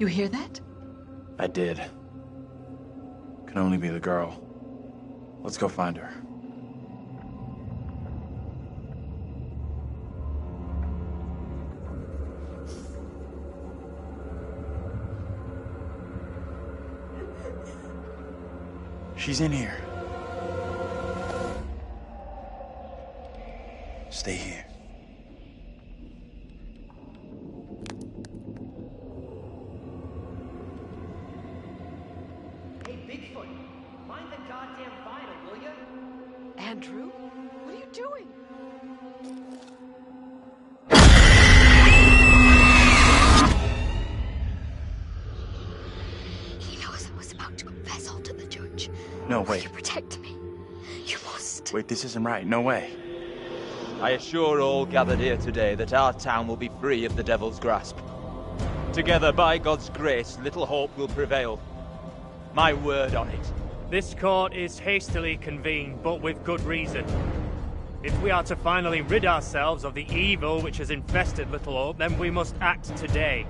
You hear that? I did. Can only be the girl. Let's go find her. She's in here. Stay here. Hey, Bigfoot, mind the goddamn vinyl, will ya? Andrew? What are you doing? He knows I was about to confess all to the judge. No, Will wait. you protect me? You must. Wait, this isn't right. No way. I assure all gathered here today that our town will be free of the devil's grasp. Together, by God's grace, little hope will prevail. My word on it. This court is hastily convened, but with good reason. If we are to finally rid ourselves of the evil which has infested Little Hope, then we must act today.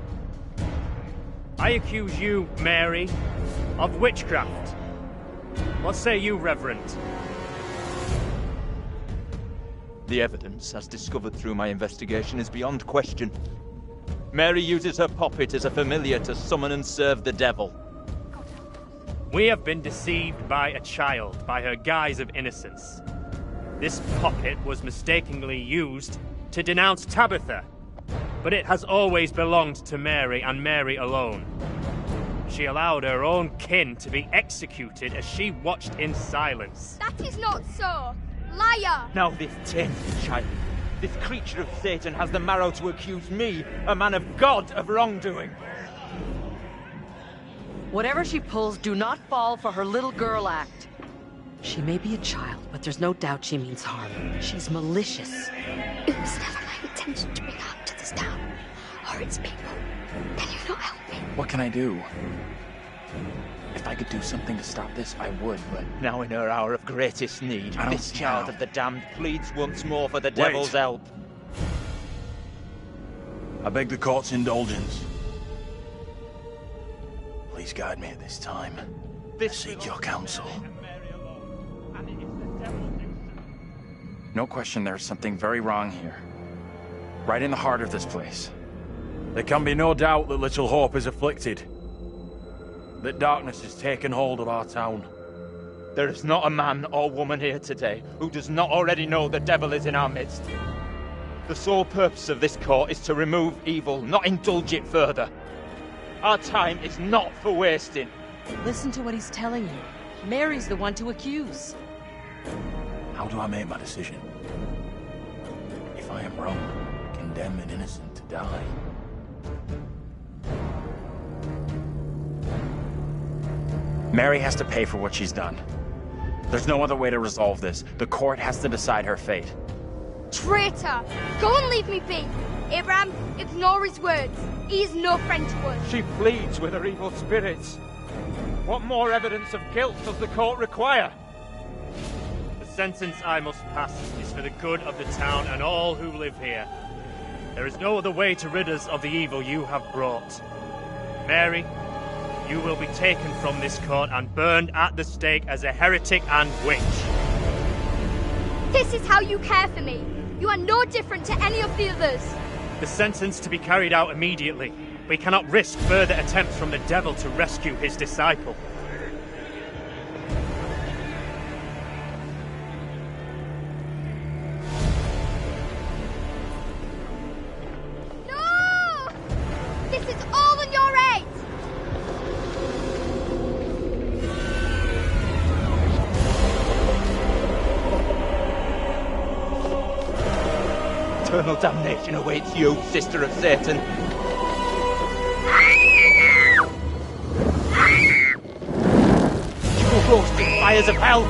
I accuse you, Mary, of witchcraft. What say you, Reverend? The evidence, as discovered through my investigation, is beyond question. Mary uses her puppet as a familiar to summon and serve the devil. We have been deceived by a child, by her guise of innocence. This puppet was mistakenly used to denounce Tabitha, but it has always belonged to Mary and Mary alone. She allowed her own kin to be executed as she watched in silence. That is not so. Liar! Now this tainted child, this creature of Satan, has the marrow to accuse me, a man of God, of wrongdoing. Whatever she pulls, do not fall for her little girl act. She may be a child, but there's no doubt she means harm. She's malicious. It was never my intention to bring harm to this town, or its people. Can you not help me? What can I do? If I could do something to stop this, I would, but... Now in her hour of greatest need, I don't this see child how. of the damned pleads once more for the devil's help. I beg the court's indulgence. Please guide me at this time. I seek your counsel. No question there's something very wrong here. Right in the heart of this place. There can be no doubt that Little Hope is afflicted. That darkness has taken hold of our town. There is not a man or woman here today who does not already know the devil is in our midst. The sole purpose of this court is to remove evil, not indulge it further. Our time is not for wasting. Listen to what he's telling you. Mary's the one to accuse. How do I make my decision? If I am wrong, condemn an innocent to die. Mary has to pay for what she's done. There's no other way to resolve this. The court has to decide her fate. Traitor! Go and leave me be! Abraham, ignore his words. He is no friend to us. She pleads with her evil spirits. What more evidence of guilt does the court require? The sentence I must pass is for the good of the town and all who live here. There is no other way to rid us of the evil you have brought. Mary, you will be taken from this court and burned at the stake as a heretic and witch. This is how you care for me. You are no different to any of the others. The sentence to be carried out immediately. We cannot risk further attempts from the devil to rescue his disciple. No! This is all on your head! Eternal damnation awaits you, sister of Satan. You will roast in fires of hell.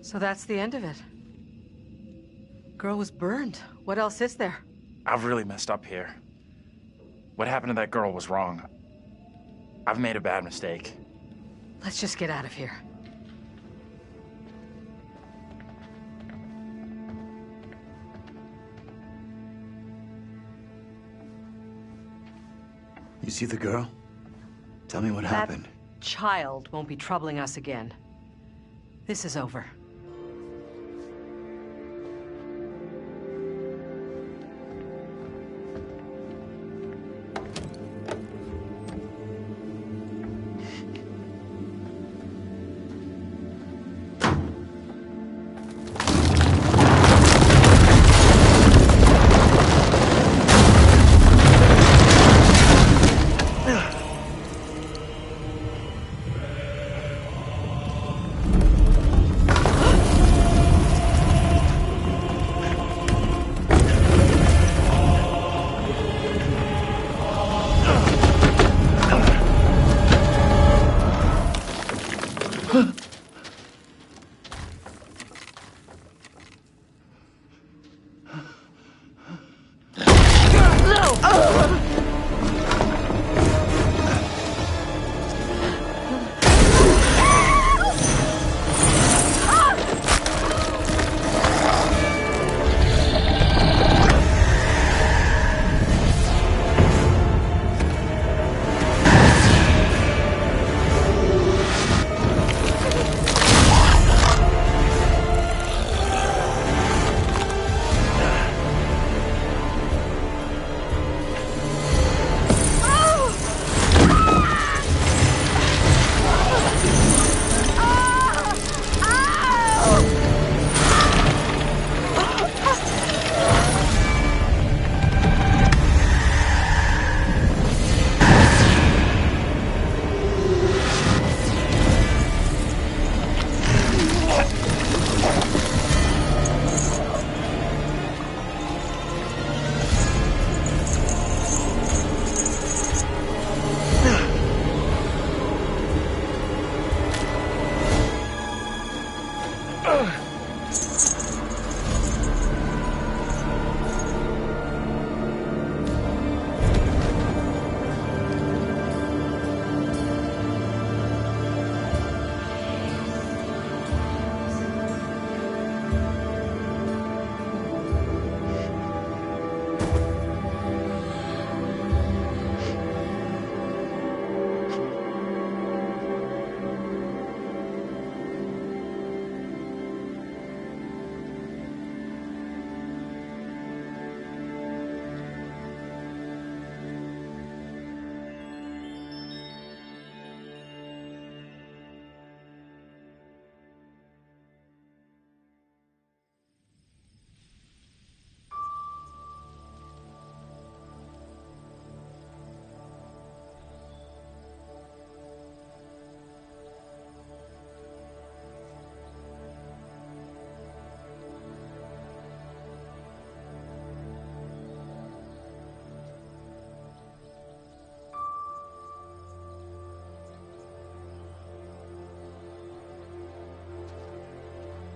So that's the end of it. Girl was burned. What else is there? I've really messed up here. What happened to that girl was wrong. I've made a bad mistake. Let's just get out of here. You see the girl? Tell me what happened. That child won't be troubling us again. This is over.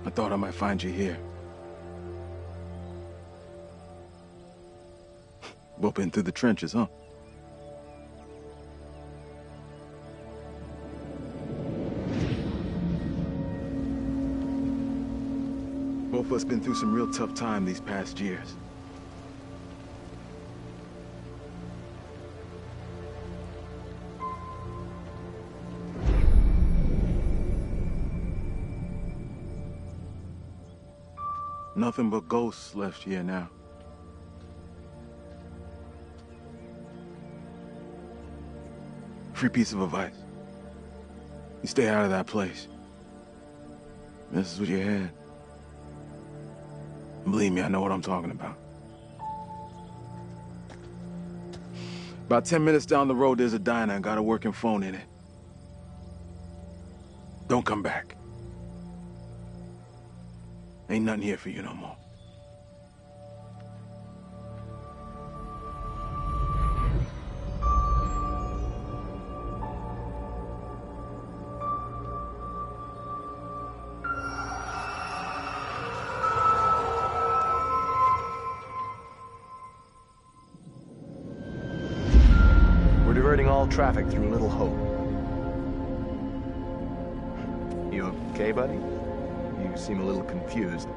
I thought I might find you here. Both been through the trenches, huh? Both of us been through some real tough time these past years. Nothing but ghosts left here now. Free piece of advice. You stay out of that place. This is what you had. Believe me, I know what I'm talking about. About 10 minutes down the road, there's a diner and got a working phone in it. Don't come back. Ain't nothing here for you no more. all traffic through Little Hope. You okay, buddy? You seem a little confused.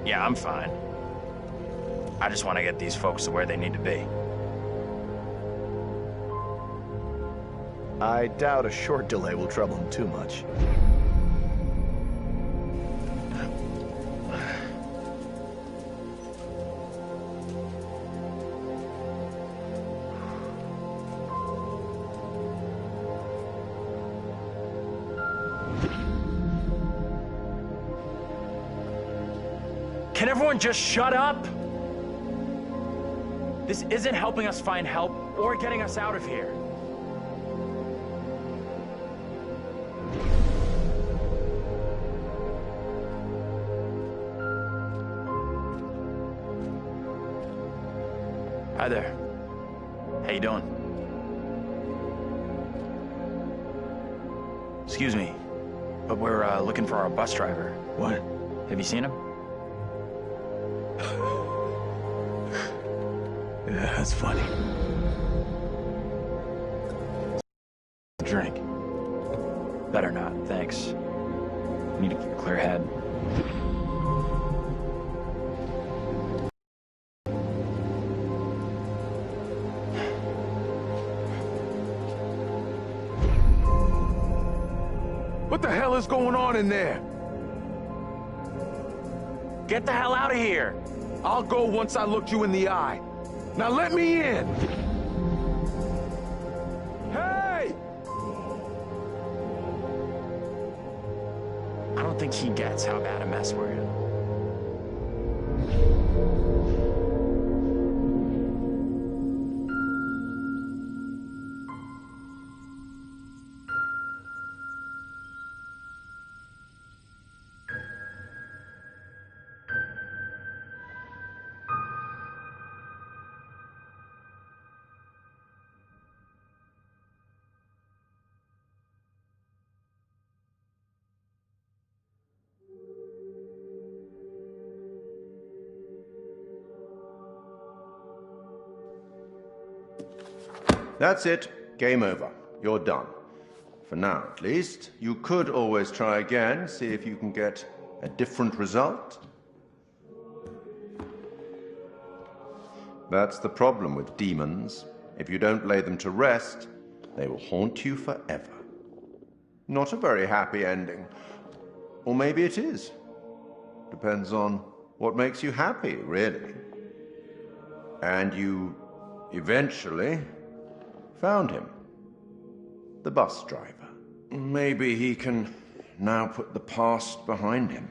Yeah, I'm fine. I just want to get these folks to where they need to be. I doubt a short delay will trouble him too much. Can everyone just shut up? This isn't helping us find help or getting us out of here. Hi there. How you doing? Excuse me, but we're looking for our bus driver. What? Have you seen him? Yeah, that's funny. Drink. Better not, thanks. Need a clear head. What the hell is going on in there? Get the hell out of here! I'll go once I look you in the eye. Now let me in! Hey! I don't think he gets how bad a mess we're in. That's it. Game over. You're done. For now, at least. You could always try again, see if you can get a different result. That's the problem with demons. If you don't lay them to rest, they will haunt you forever. Not a very happy ending. Or maybe it is. Depends on what makes you happy, really. And you eventually found him. The bus driver. Maybe he can now put the past behind him.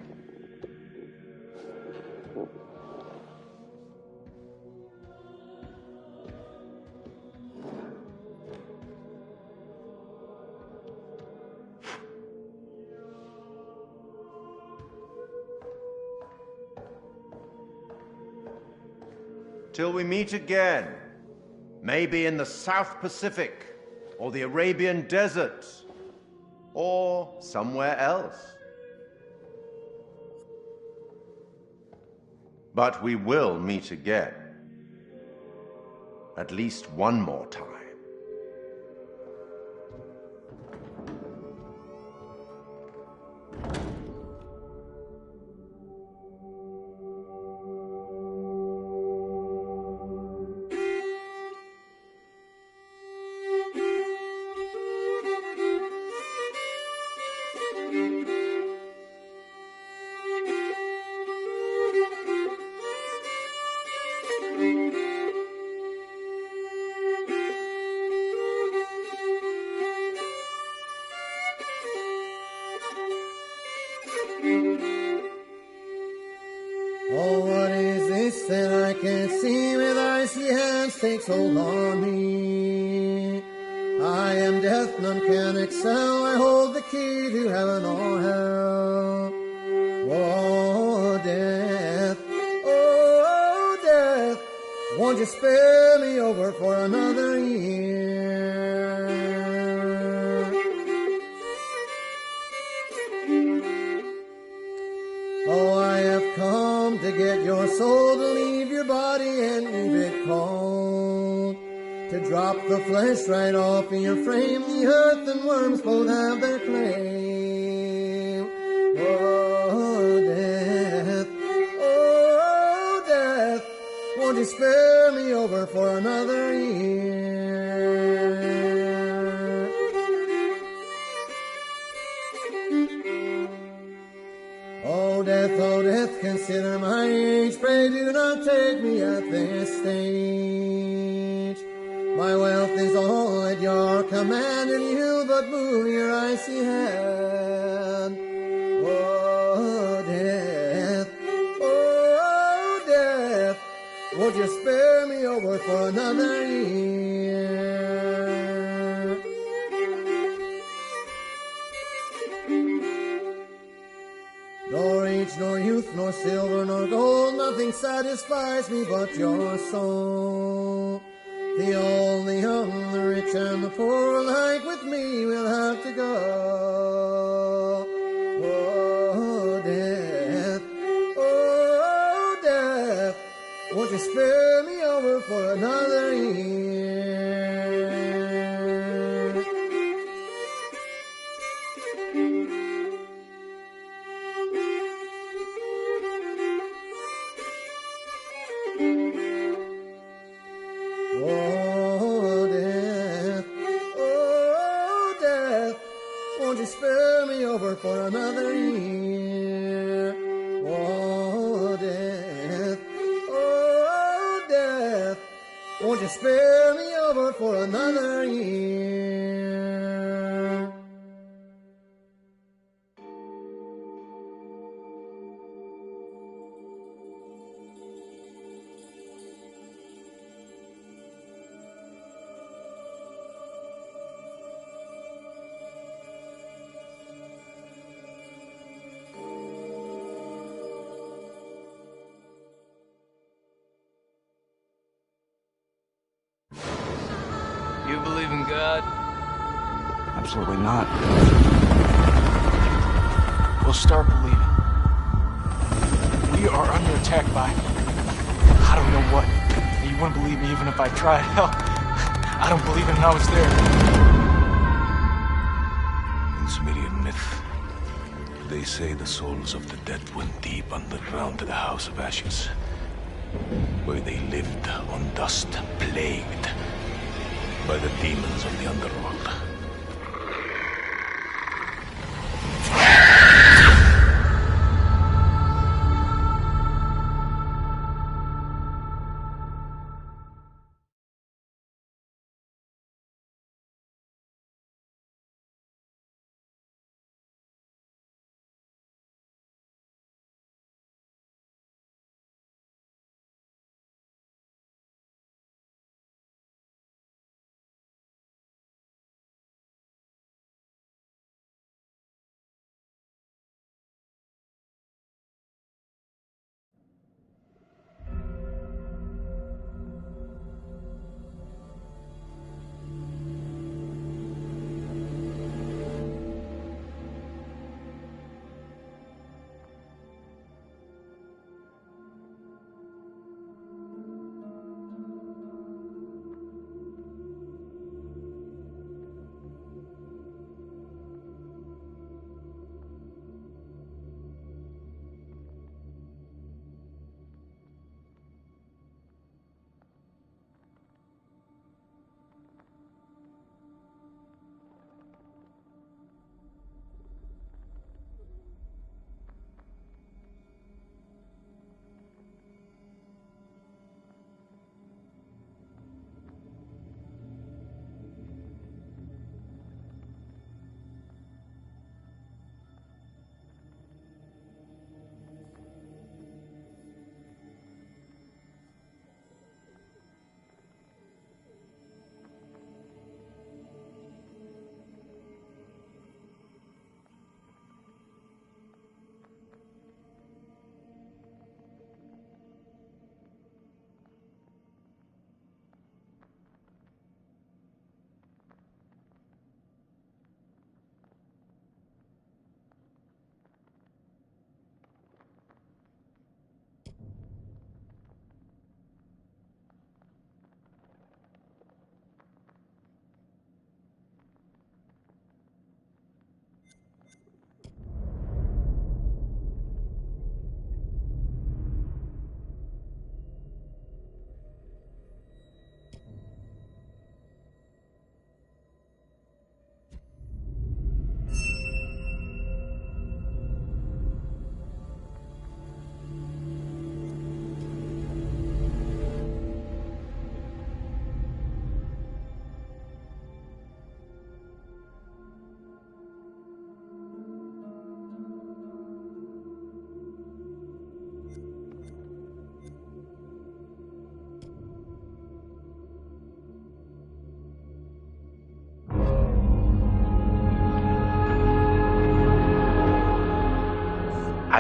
Till we meet again. Maybe in the South Pacific, or the Arabian Desert, or somewhere else. But we will meet again. At least one more time. Oh, what is this that I can't see with icy hands takes hold on me? I am death, none can excel. I hold the key to heaven or hell. Oh, death, won't you spare me over for another year? Oh, I have come to get your soul, to leave your body and leave it cold. to drop the flesh right off in your frame. The earth and worms both have their claim. Oh, death, won't you spare me over for another year? Oh, death, consider my age. Pray do not take me at this stage. My wealth is all at your command, and you but move your icy hand. Oh, death, won't you spare me over for another year? Nor age, nor youth, nor silver, nor gold, nothing satisfies me but your soul. The old, the young, the rich, and the poor alike with me will have to go. Oh, death, won't you spare me over for another year? Oh, death, won't you spare me over for another year? Oh, death, won't you spare me over for another year? You believe in God? Absolutely not. We'll start believing. We are under attack by... I don't know what. You wouldn't believe me even if I tried. Hell, I don't believe it and I was there. In Sumerian myth, they say the souls of the dead went deep underground to the House of Ashes, where they lived on dust, plagued by the demons of the underworld.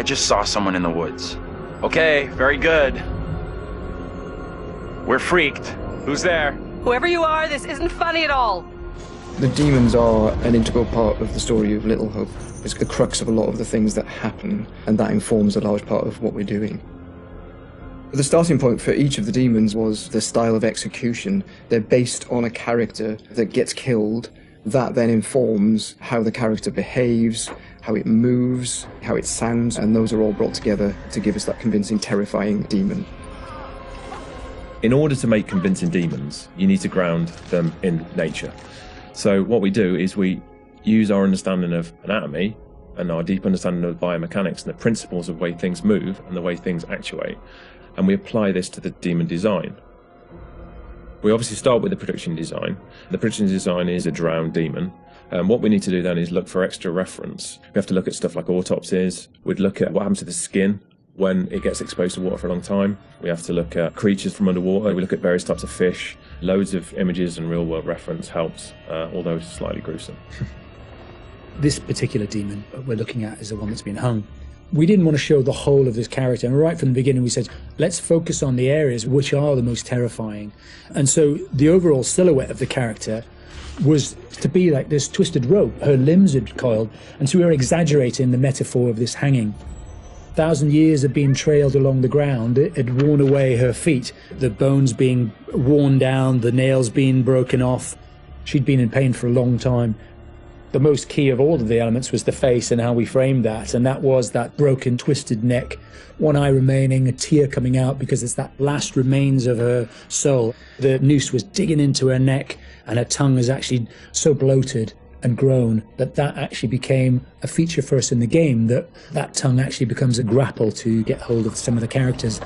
I just saw someone in the woods. Okay, very good. We're freaked. Who's there? Whoever you are, this isn't funny at all. The demons are an integral part of the story of Little Hope. It's the crux of a lot of the things that happen, and that informs a large part of what we're doing. The starting point for each of the demons was the style of execution. They're based on a character that gets killed. That then informs how the character behaves, how it moves, how it sounds, and those are all brought together to give us that convincing, terrifying demon. In order to make convincing demons, you need to ground them in nature. So what we do is we use our understanding of anatomy and our deep understanding of biomechanics and the principles of the way things move and the way things actuate, and we apply this to the demon design. We obviously start with the production design. The production design is a drowned demon. What we need to do then is look for extra reference. We have to look at stuff like autopsies. We'd look at what happens to the skin when it gets exposed to water for a long time. We have to look at creatures from underwater. We look at various types of fish. Loads of images and real-world reference helps, although it's slightly gruesome. This particular demon we're looking at is the one that's been hung. We didn't want to show the whole of this character, and right from the beginning we said, let's focus on the areas which are the most terrifying. And so the overall silhouette of the character was to be like this twisted rope. Her limbs had coiled, and so we were exaggerating the metaphor of this hanging. 1,000 years of being trailed along the ground, it had worn away her feet, the bones being worn down, the nails being broken off. She'd been in pain for a long time. The most key of all of the elements was the face and how we framed that, and that was that broken, twisted neck, one eye remaining, a tear coming out because it's that last remains of her soul. The noose was digging into her neck, and her tongue was actually so bloated and grown that actually became a feature for us in the game, that tongue actually becomes a grapple to get hold of some of the characters.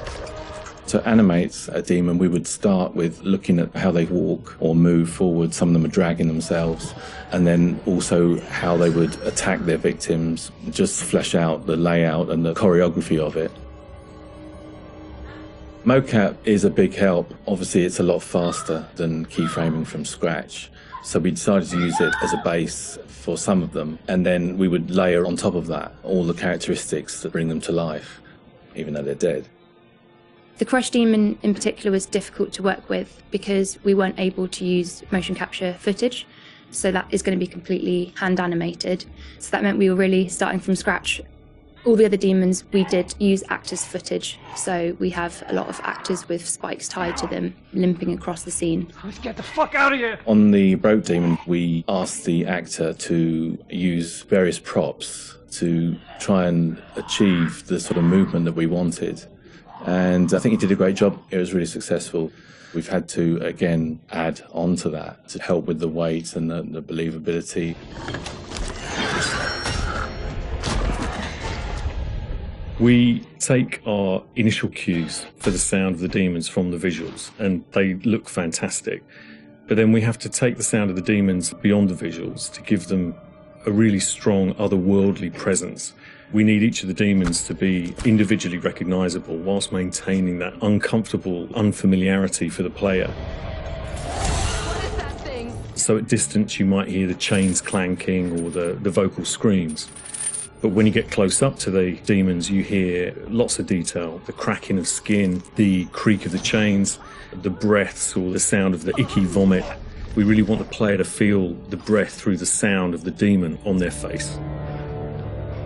To animate a demon, we would start with looking at how they walk or move forward. Some of them are dragging themselves, and then also how they would attack their victims, just flesh out the layout and the choreography of it. Mocap is a big help. Obviously, it's a lot faster than keyframing from scratch. So we decided to use it as a base for some of them, and then we would layer on top of that all the characteristics that bring them to life, even though they're dead. The Crush Demon in particular was difficult to work with because we weren't able to use motion capture footage, so that is going to be completely hand animated. So that meant we were really starting from scratch. All the other demons, we did use actors' footage, so we have a lot of actors with spikes tied to them, limping across the scene. Let's get the fuck out of here! On the Broke Demon, we asked the actor to use various props to try and achieve the sort of movement that we wanted. And I think he did a great job. It was really successful. We've had to, again, add on to that to help with the weight and the believability. We take our initial cues for the sound of the demons from the visuals, and they look fantastic. But then we have to take the sound of the demons beyond the visuals to give them a really strong otherworldly presence. We need each of the demons to be individually recognizable whilst maintaining that uncomfortable unfamiliarity for the player. What is that thing? So at distance you might hear the chains clanking or the vocal screams. But when you get close up to the demons, you hear lots of detail, the cracking of skin, the creak of the chains, the breaths or the sound of the icky vomit. We really want the player to feel the breath through the sound of the demon on their face.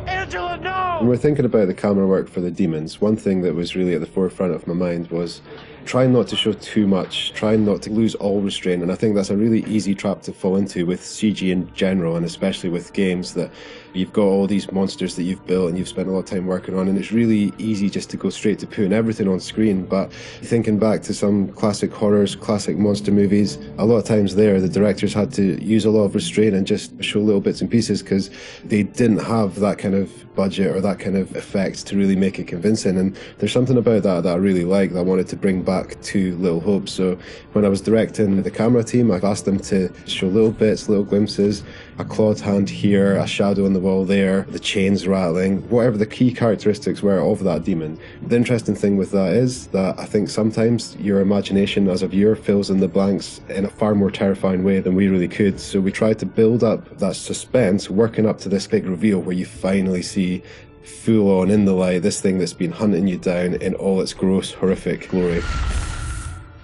Angela, no! When we're thinking about the camera work for the demons, one thing that was really at the forefront of my mind was trying not to show too much, trying not to lose all restraint, and I think that's a really easy trap to fall into with CG in general, and especially with games that you've got all these monsters that you've built and you've spent a lot of time working on, and it's really easy just to go straight to putting everything on screen. But thinking back to some classic horrors, classic monster movies, a lot of times there the directors had to use a lot of restraint and just show little bits and pieces because they didn't have that kind of budget or that kind of effect to really make it convincing. And there's something about that I really like, that I wanted to bring back to Little Hope. So when I was directing the camera team, I asked them to show little bits, little glimpses, a clawed hand here, a shadow on the wall there, the chains rattling, whatever the key characteristics were of that demon. The interesting thing with that is that I think sometimes your imagination as a viewer fills in the blanks in a far more terrifying way than we really could. So we tried to build up that suspense, working up to this big reveal where you finally see full on in the light, this thing that's been hunting you down in all its gross, horrific glory.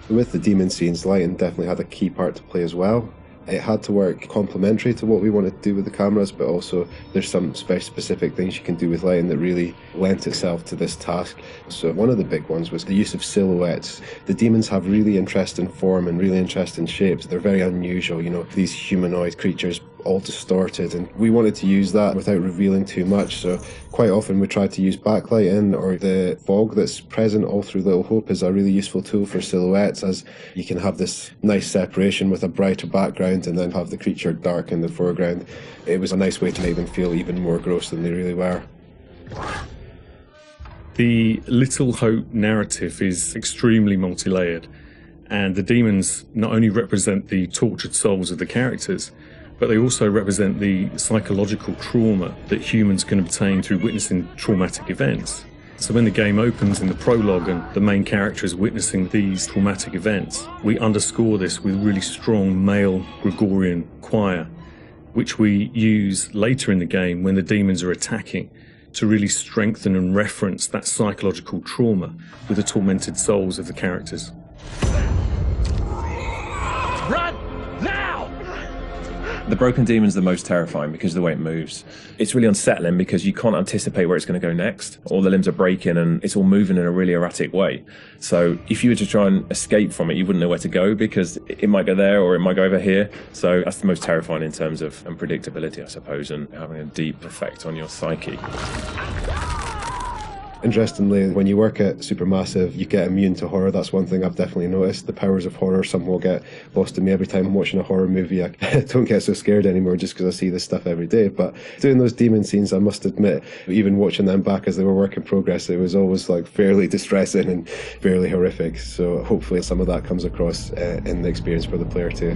With the demon scenes, lighting definitely had a key part to play as well. It had to work complementary to what we wanted to do with the cameras, but also there's some very specific things you can do with lighting that really lent itself to this task. So one of the big ones was the use of silhouettes. The demons have really interesting form and really interesting shapes. They're very unusual, you know, these humanoid creatures all distorted, and we wanted to use that without revealing too much. So quite often we tried to use backlighting, or the fog that's present all through Little Hope is a really useful tool for silhouettes, as you can have this nice separation with a brighter background and then have the creature dark in the foreground. It was a nice way to make them feel even more gross than they really were. The Little Hope narrative is extremely multi-layered, and the demons not only represent the tortured souls of the characters, but they also represent the psychological trauma that humans can obtain through witnessing traumatic events. So when the game opens in the prologue and the main character is witnessing these traumatic events, we underscore this with really strong male Gregorian choir, which we use later in the game when the demons are attacking, to really strengthen and reference that psychological trauma with the tormented souls of the characters. Run! Now! The broken demon's the most terrifying because of the way it moves. It's really unsettling because you can't anticipate where it's going to go next. All the limbs are breaking and it's all moving in a really erratic way. So if you were to try and escape from it, you wouldn't know where to go because it might go there or it might go over here. So that's the most terrifying in terms of unpredictability, I suppose, and having a deep effect on your psyche. Interestingly, when you work at Supermassive, you get immune to horror. That's one thing I've definitely noticed. The powers of horror somehow get lost in me every time I'm watching a horror movie. I don't get so scared anymore just because I see this stuff every day. But doing those demon scenes, I must admit, even watching them back as they were work in progress, it was always like fairly distressing and fairly horrific. So hopefully some of that comes across in the experience for the player too.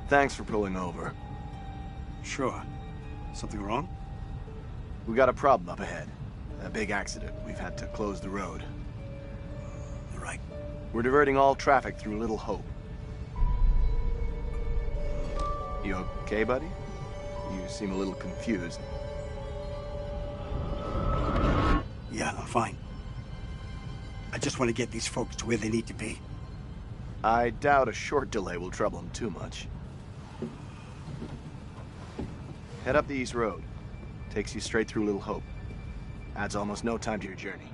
Thanks for pulling over. Sure. Something wrong? We got a problem up ahead. A big accident. We've had to close the road. Right. We're diverting all traffic through Little Hope. You okay, buddy? You seem a little confused. Yeah, I'm fine. I just want to get these folks to where they need to be. I doubt a short delay will trouble them too much. Head up the East Road. Takes you straight through Little Hope. Adds almost no time to your journey.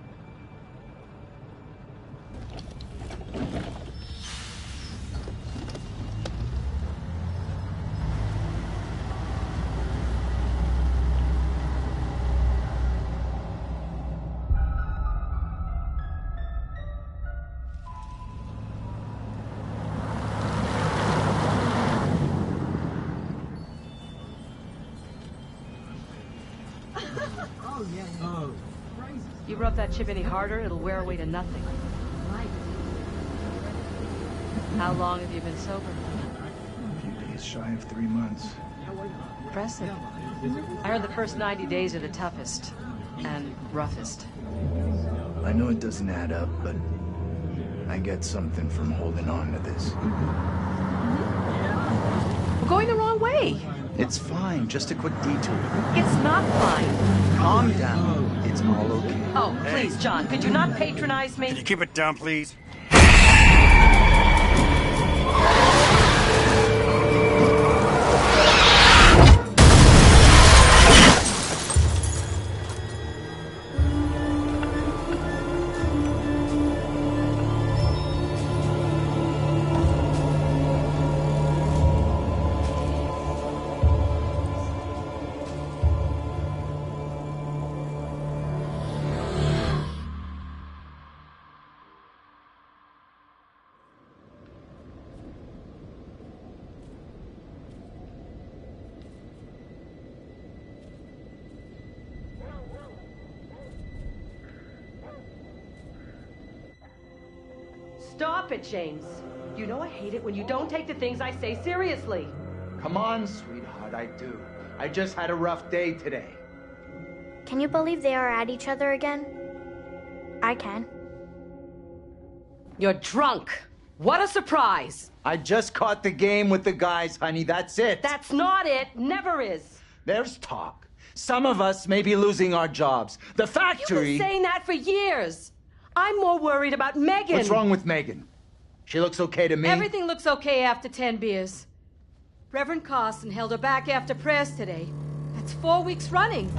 You rub that chip any harder, it'll wear away to nothing. How long have you been sober? A few days shy of 3 months. Impressive. I heard the first 90 days are the toughest and roughest. I know it doesn't add up, but I get something from holding on to this. We're going the wrong way. It's fine, just a quick detour. It's not fine. Calm down. It's all okay. Oh, please, John, could you not patronize me? Can you keep it down, please? Stop it, James. You know I hate it when you don't take the things I say seriously. Come on, sweetheart, I do. I just had a rough day today. Can you believe they are at each other again? I can. You're drunk. What a surprise. I just caught the game with the guys, honey, that's it. That's not it. Never is. There's talk. Some of us may be losing our jobs. The factory... You've been saying that for years. I'm more worried about Megan. What's wrong with Megan? She looks okay to me. Everything looks okay after 10 beers. Reverend Carson held her back after prayers today. That's 4 weeks running.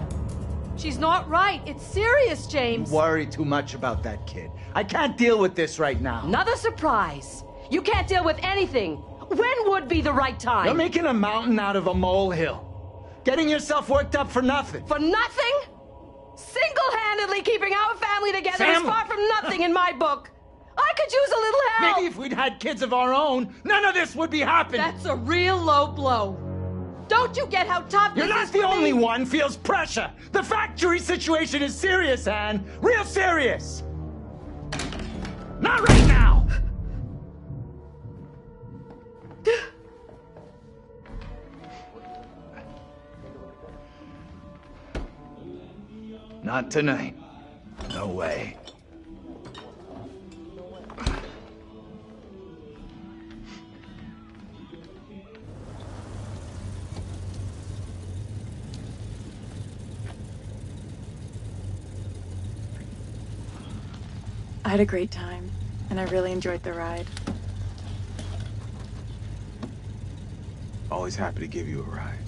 She's not right. It's serious, James. You worry too much about that kid. I can't deal with this right now. Another surprise. You can't deal with anything. When would be the right time? You're making a mountain out of a molehill. Getting yourself worked up for nothing. For nothing? Single-handedly keeping our family together is far from nothing in my book. I could use a little help. Maybe if we'd had kids of our own, none of this would be happening. That's a real low blow. Don't you get how tough You're this is not the for only me? one feels pressure. The factory situation is serious, Anne. Real serious. Not right now. Not tonight. No way. I had a great time, and I really enjoyed the ride. Always happy to give you a ride.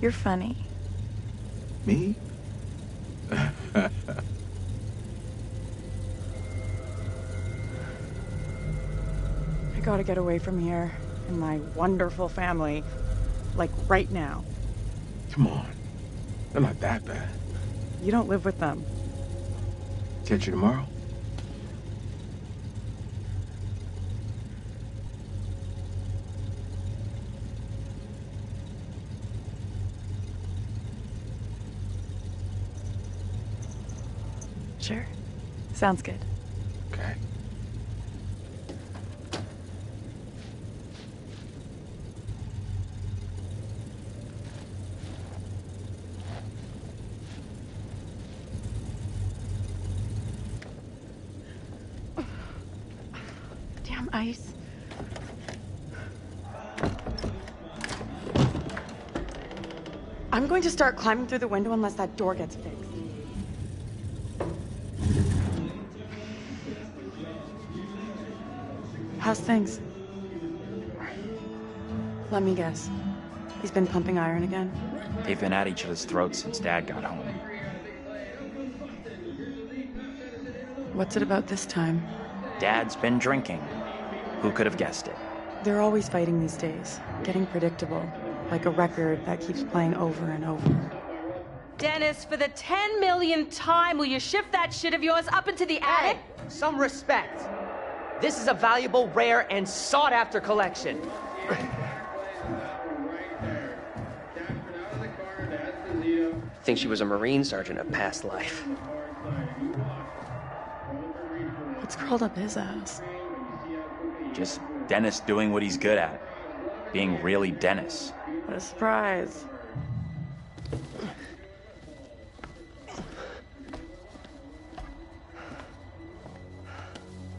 You're funny. Me? I gotta get away from here and my wonderful family, like right now. Come on. They're not that bad. You don't live with them. Catch you tomorrow? Sure. Sounds good. Okay. Damn ice. I'm going to start climbing through the window unless that door gets fixed. How's things? Let me guess. He's been pumping iron again? They've been at each other's throats since Dad got home. What's it about this time? Dad's been drinking. Who could have guessed it? They're always fighting these days. Getting predictable. Like a record that keeps playing over and over. Dennis, for the 10 millionth time, will you shift that shit of yours up into the attic? Some respect. This is a valuable, rare, and sought-after collection. Think she was a Marine sergeant of past life. What's crawled up his ass? Just Dennis doing what he's good at. Being really Dennis. What a surprise.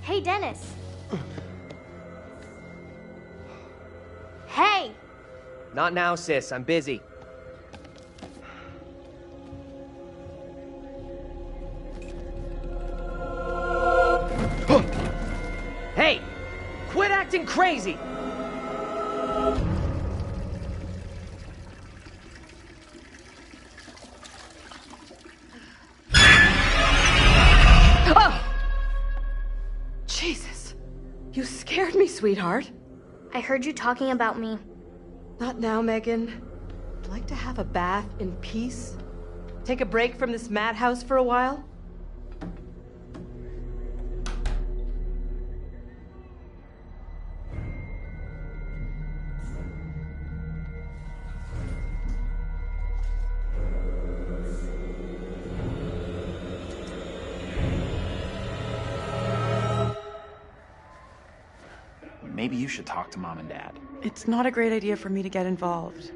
Hey, Dennis. Hey! Not now, sis. I'm busy. Hey! Quit acting crazy! Oh! Jesus. You scared me, sweetheart. I heard you talking about me. Not now, Megan. I'd like to have a bath in peace. Take a break from this madhouse for a while. Maybe you should talk to Mom and Dad. It's not a great idea for me to get involved.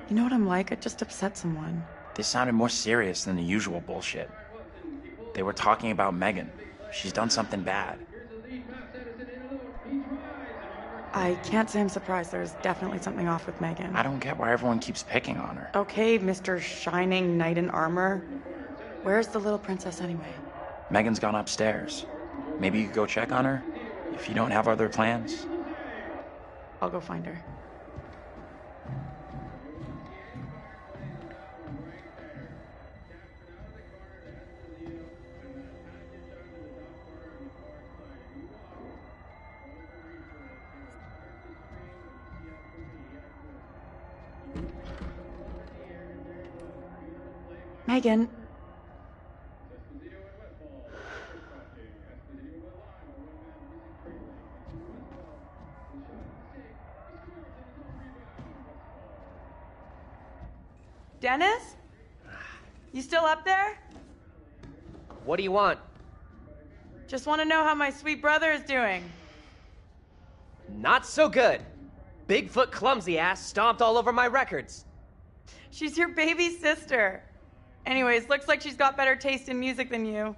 You know what I'm like? I'd just upset someone. This sounded more serious than the usual bullshit. They were talking about Megan. She's done something bad. I can't say I'm surprised. There's definitely something off with Megan. I don't get why everyone keeps picking on her. Okay, Mr. Shining Knight in Armor. Where's the little princess anyway? Megan's gone upstairs. Maybe you could go check on her? If you don't have other plans? I'll go find her. Megan. Dennis? You still up there? What do you want? Just want to know how my sweet brother is doing. Not so good. Bigfoot clumsy ass stomped all over my records. She's your baby sister. Anyways, looks like she's got better taste in music than you.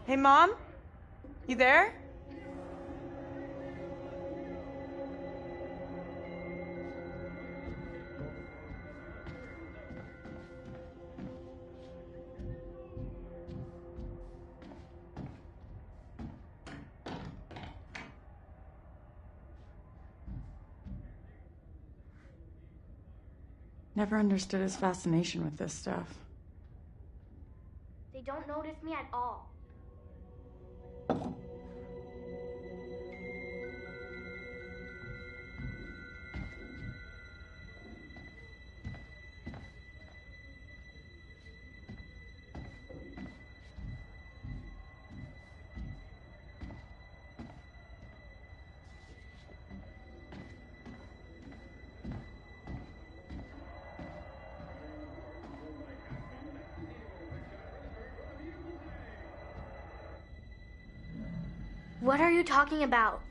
Hey, Mom? You there? Never understood his fascination with this stuff. They don't notice me at all. What are you talking about?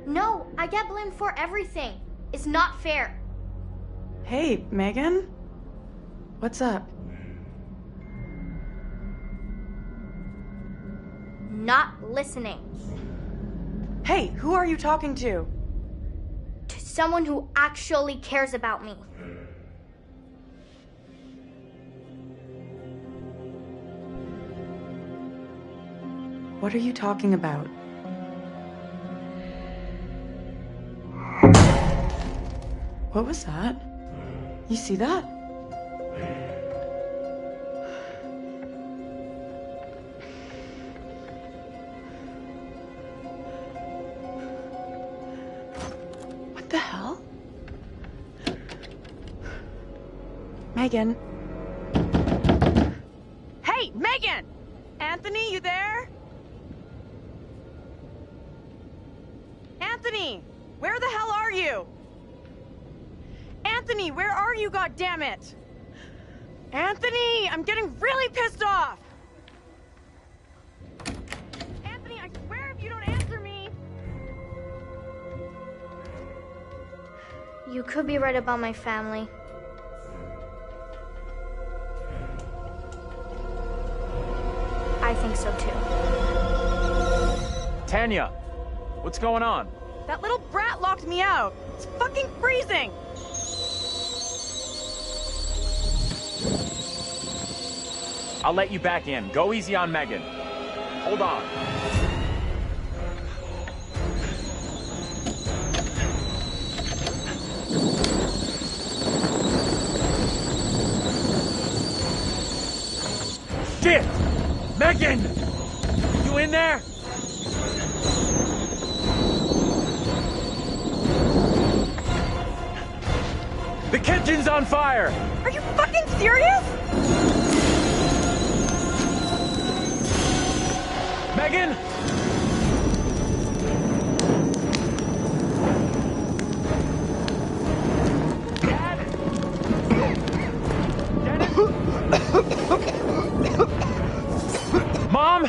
No, I get blamed for everything. It's not fair. Hey, Megan? What's up? Not listening. Hey, who are you talking to? To someone who actually cares about me. What are you talking about? What was that? You see that? What the hell? Megan. Hey, Megan! Anthony, you there? Anthony! Where the hell are you? Anthony, where are you, goddammit? Anthony, I'm getting really pissed off! Anthony, I swear if you don't answer me... You could be right about my family. I think so too. Tanya, what's going on? That little brat locked me out. It's fucking freezing! I'll let you back in. Go easy on Megan. Hold on. Shit! Megan! You in there? The kitchen's on fire! Are you fucking serious? Megan! Dad? Mom?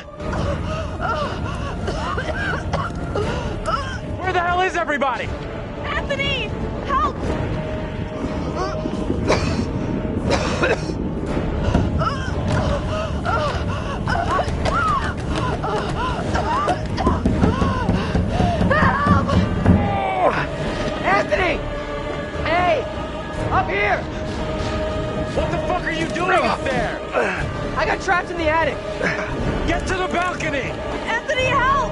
Where the hell is everybody? Anthony! Help! Anthony! Hey! Up here! What the fuck are you doing up there? I got trapped in the attic. Get to the balcony! Anthony, help!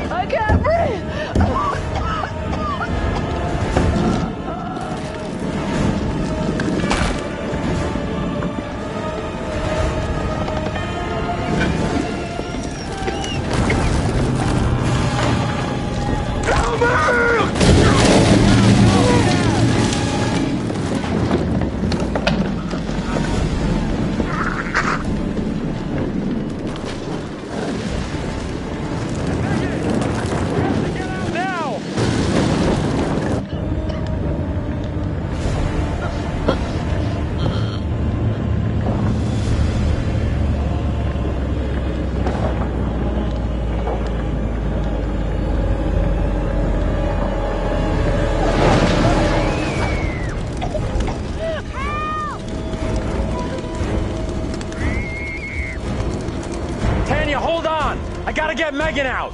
I can't breathe! Tanya, hold on! I gotta get Megan out!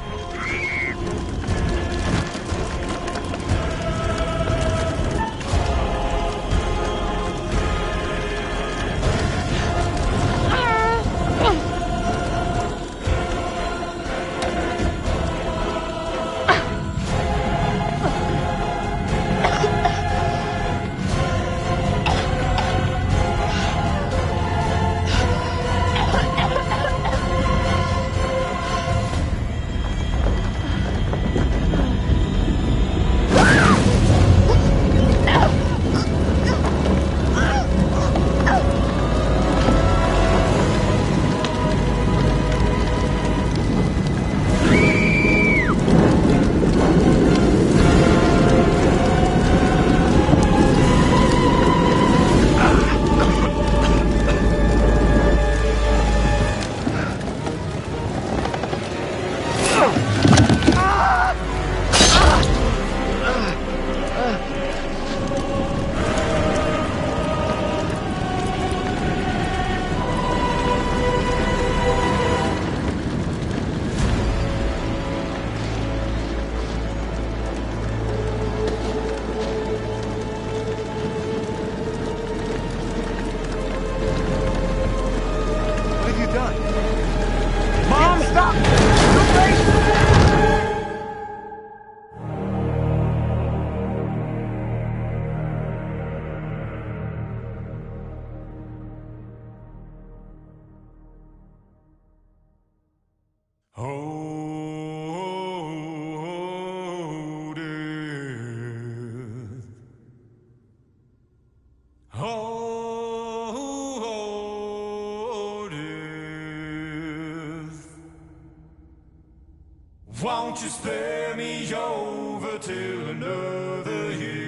won't you spare me over till another year?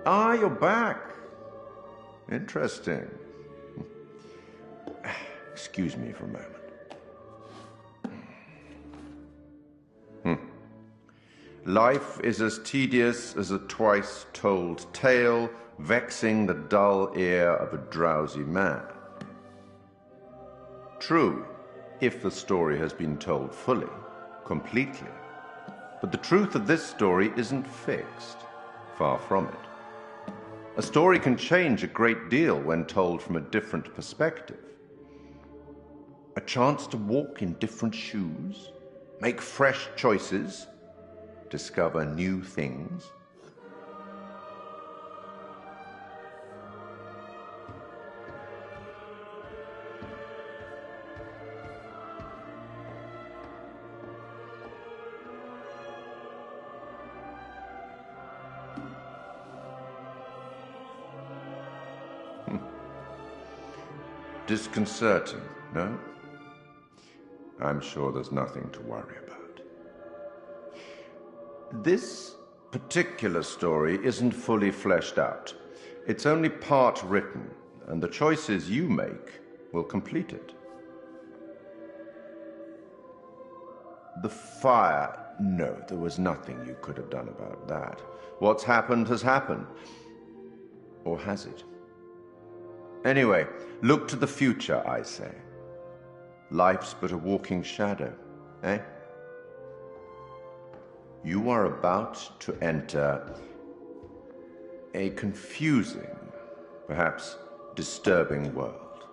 Ah, you're back. Interesting. Excuse me for a moment. Life is as tedious as a twice-told tale, vexing the dull ear of a drowsy man. True, if the story has been told fully, completely. But the truth of this story isn't fixed. Far from it. A story can change a great deal when told from a different perspective. A chance to walk in different shoes, make fresh choices, discover new things. Disconcerting, no? I'm sure there's nothing to worry about. This particular story isn't fully fleshed out. It's only part written, and the choices you make will complete it. The fire, no, there was nothing you could have done about that. What's happened has happened. Or has it? Anyway, look to the future, I say. Life's but a walking shadow, eh? You are about to enter a confusing, perhaps disturbing world.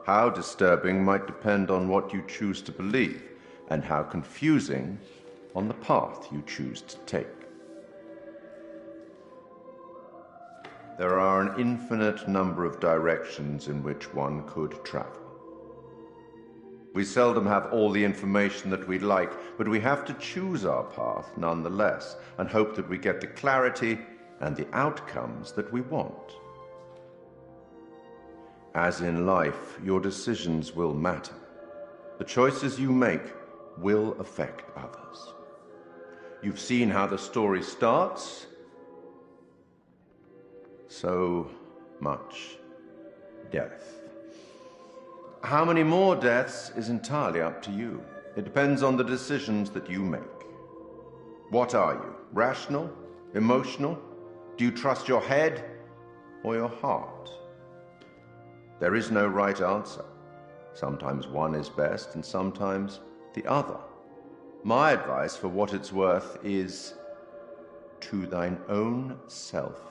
How disturbing might depend on what you choose to believe, and how confusing on the path you choose to take. There are an infinite number of directions in which one could travel. We seldom have all the information that we'd like, but we have to choose our path nonetheless, and hope that we get the clarity and the outcomes that we want. As in life, your decisions will matter. The choices you make will affect others. You've seen how the story starts. So much death. How many more deaths is entirely up to you. It depends on the decisions that you make. What are you? Rational? Emotional? Do you trust your head or your heart? There is no right answer. Sometimes one is best and sometimes the other. My advice, for what it's worth, is to thine own self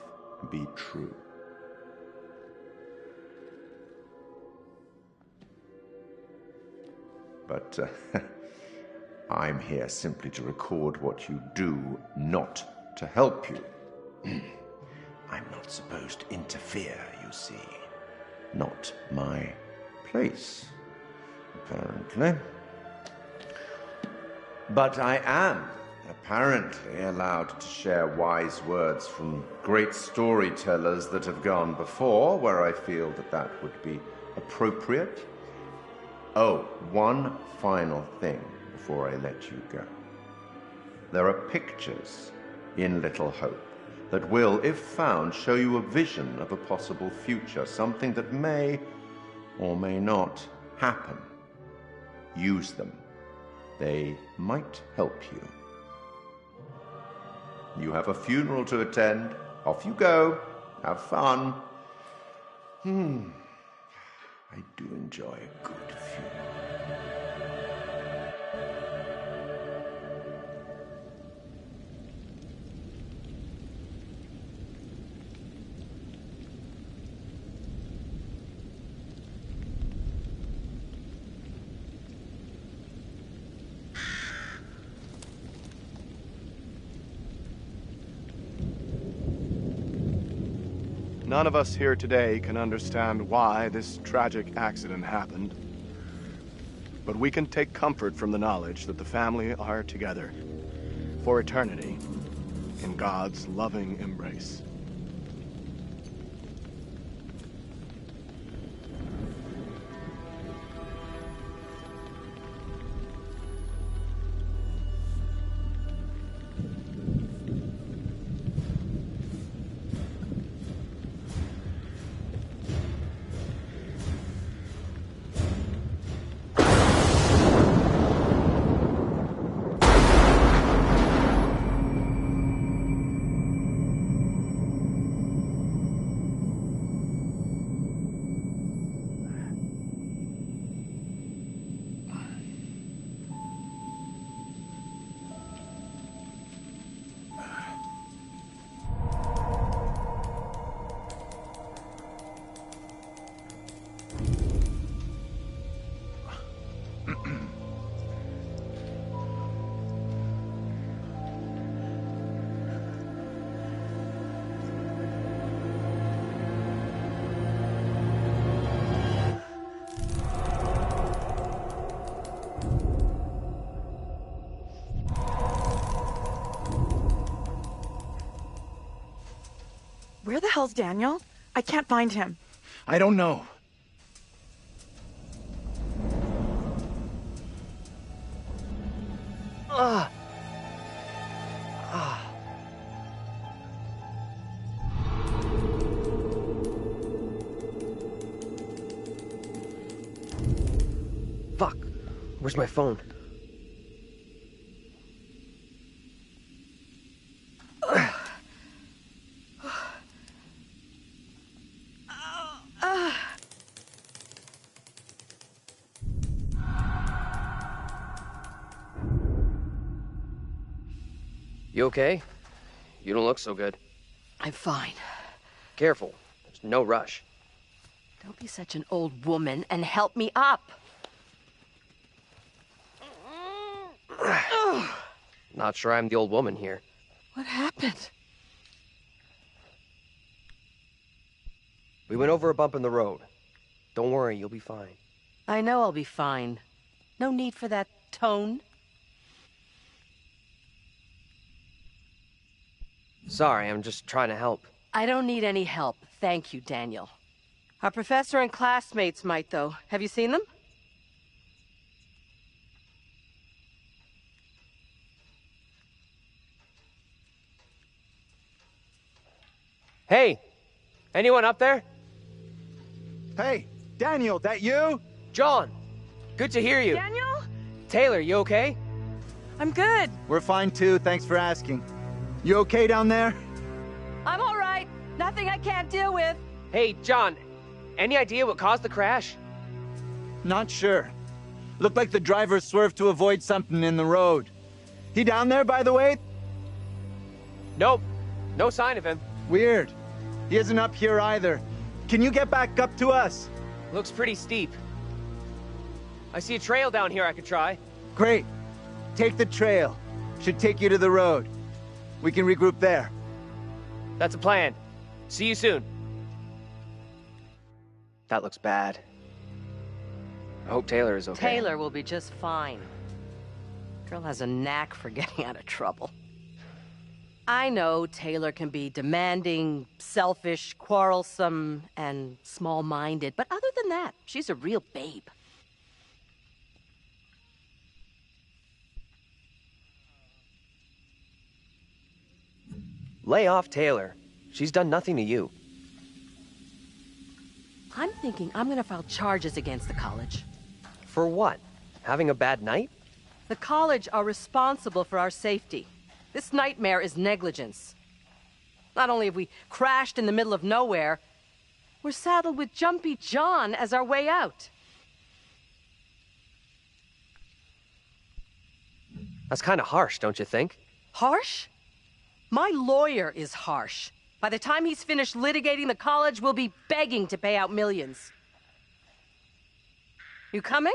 be true. But I'm here simply to record what you do, not to help you. I'm not supposed to interfere, you see. Not my place, apparently. But I am apparently allowed to share wise words from great storytellers that have gone before, where I feel that that would be appropriate. Oh, one final thing before I let you go. There are pictures in Little Hope that will, if found, show you a vision of a possible future, something that may or may not happen. Use them. They might help you. You have a funeral to attend. Off you go. Have fun. I do enjoy a good funeral. None of us here today can understand why this tragic accident happened. But we can take comfort from the knowledge that the family are together for eternity in God's loving embrace. Where the hell's Daniel? I can't find him. I don't know. Fuck. Where's my phone? You okay? You don't look so good. I'm fine. Careful. There's no rush. Don't be such an old woman and help me up. Not sure I'm the old woman here. What happened? We went over a bump in the road. Don't worry, you'll be fine. I know I'll be fine. No need for that tone. Sorry, I'm just trying to help. I don't need any help. Thank you, Daniel. Our professor and classmates might, though. Have you seen them? Hey! Anyone up there? Hey, Daniel, that you? John! Good to hear you. Daniel? Taylor, you okay? I'm good. We're fine too, thanks for asking. You okay down there? I'm all right. Nothing I can't deal with. Hey, John, any idea what caused the crash? Not sure. Looked like the driver swerved to avoid something in the road. He down there, by the way? Nope. No sign of him. Weird. He isn't up here either. Can you get back up to us? Looks pretty steep. I see a trail down here I could try. Great. Take the trail. Should take you to the road. We can regroup there. That's a plan. See you soon. That looks bad. I hope Taylor is okay. Taylor will be just fine. Girl has a knack for getting out of trouble. I know Taylor can be demanding, selfish, quarrelsome, and small-minded, but other than that, she's a real babe. Lay off Taylor. She's done nothing to you. I'm thinking I'm gonna file charges against the college. For what? Having a bad night? The college are responsible for our safety. This nightmare is negligence. Not only have we crashed in the middle of nowhere, we're saddled with Jumpy John as our way out. That's kind of harsh, don't you think? Harsh? My lawyer is harsh. By the time he's finished litigating, the college will be begging to pay out millions. You coming?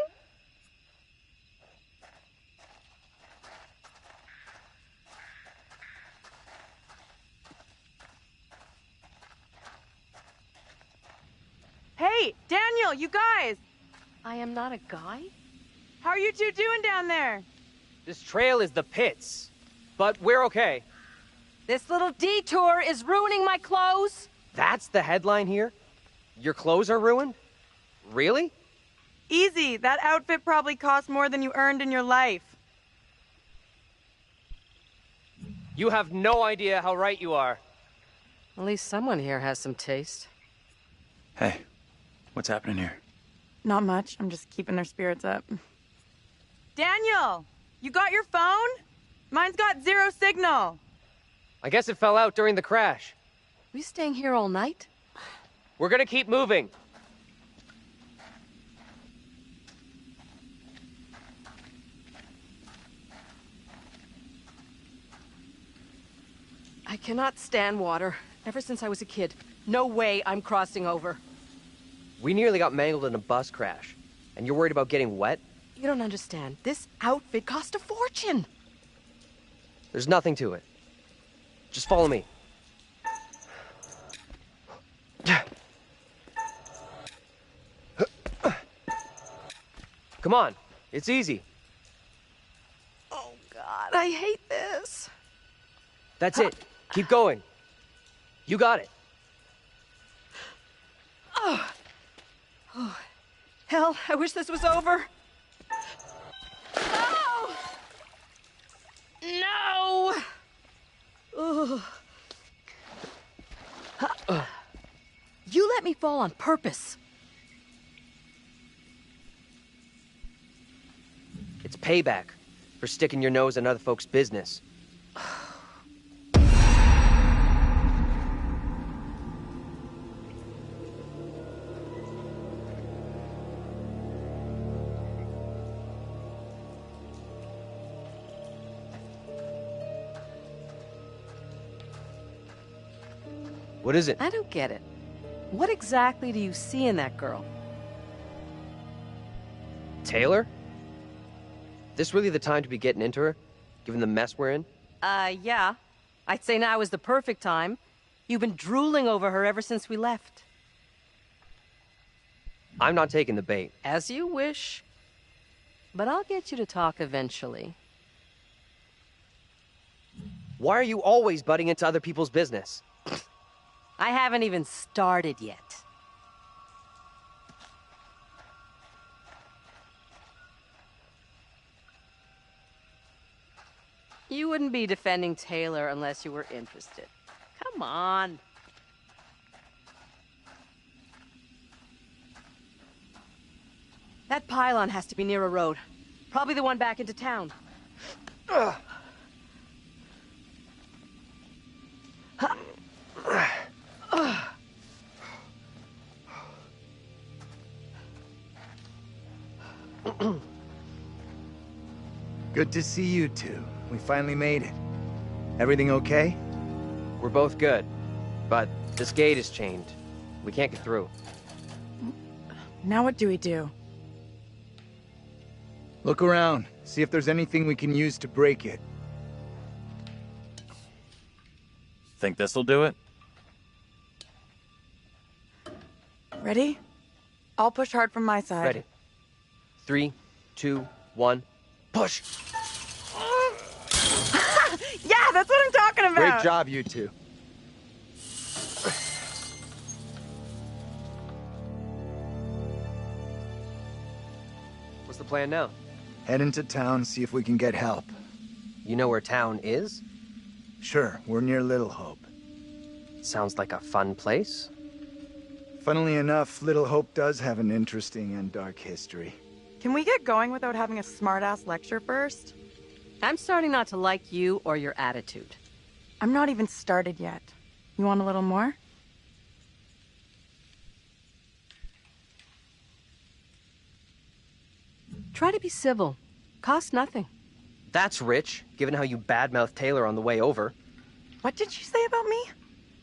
Hey, Daniel, you guys! I am not a guy? How are you two doing down there? This trail is the pits, but we're okay. This little detour is ruining my clothes. That's the headline here? Your clothes are ruined? Really? Easy, that outfit probably cost more than you earned in your life. You have no idea how right you are. At least someone here has some taste. Hey, what's happening here? Not much, I'm just keeping their spirits up. Daniel, you got your phone? Mine's got 0 signal. I guess it fell out during the crash. We staying here all night? We're gonna keep moving. I cannot stand water. Ever since I was a kid. No way I'm crossing over. We nearly got mangled in a bus crash. And you're worried about getting wet? You don't understand. This outfit cost a fortune. There's nothing to it. Just follow me. Come on, it's easy. Oh, God, I hate this. That's it. Keep going. You got it. Oh. Oh. Hell, I wish this was over. No! No! You let me fall on purpose. It's payback for sticking your nose in other folks' business. What is it? I don't get it. What exactly do you see in that girl? Taylor? This really the time to be getting into her, given the mess we're in? Yeah. I'd say now is the perfect time. You've been drooling over her ever since we left. I'm not taking the bait. As you wish. But I'll get you to talk eventually. Why are you always butting into other people's business? I haven't even started yet. You wouldn't be defending Taylor unless you were interested. Come on. That pylon has to be near a road. Probably the one back into town. Ugh. Good to see you two. We finally made it. Everything okay? We're both good, but this gate is chained. We can't get through. Now what do we do? Look around. See if there's anything we can use to break it. Think this'll do it? Ready? I'll push hard from my side. Ready. 3, 2, 1, push! Yeah, that's what I'm talking about! Great job, you two. What's the plan now? Head into town, see if we can get help. You know where town is? Sure, we're near Little Hope. Sounds like a fun place. Funnily enough, Little Hope does have an interesting and dark history. Can we get going without having a smart-ass lecture first? I'm starting not to like you or your attitude. I'm not even started yet. You want a little more? Try to be civil. Costs nothing. That's rich, given how you badmouthed Taylor on the way over. What did you say about me?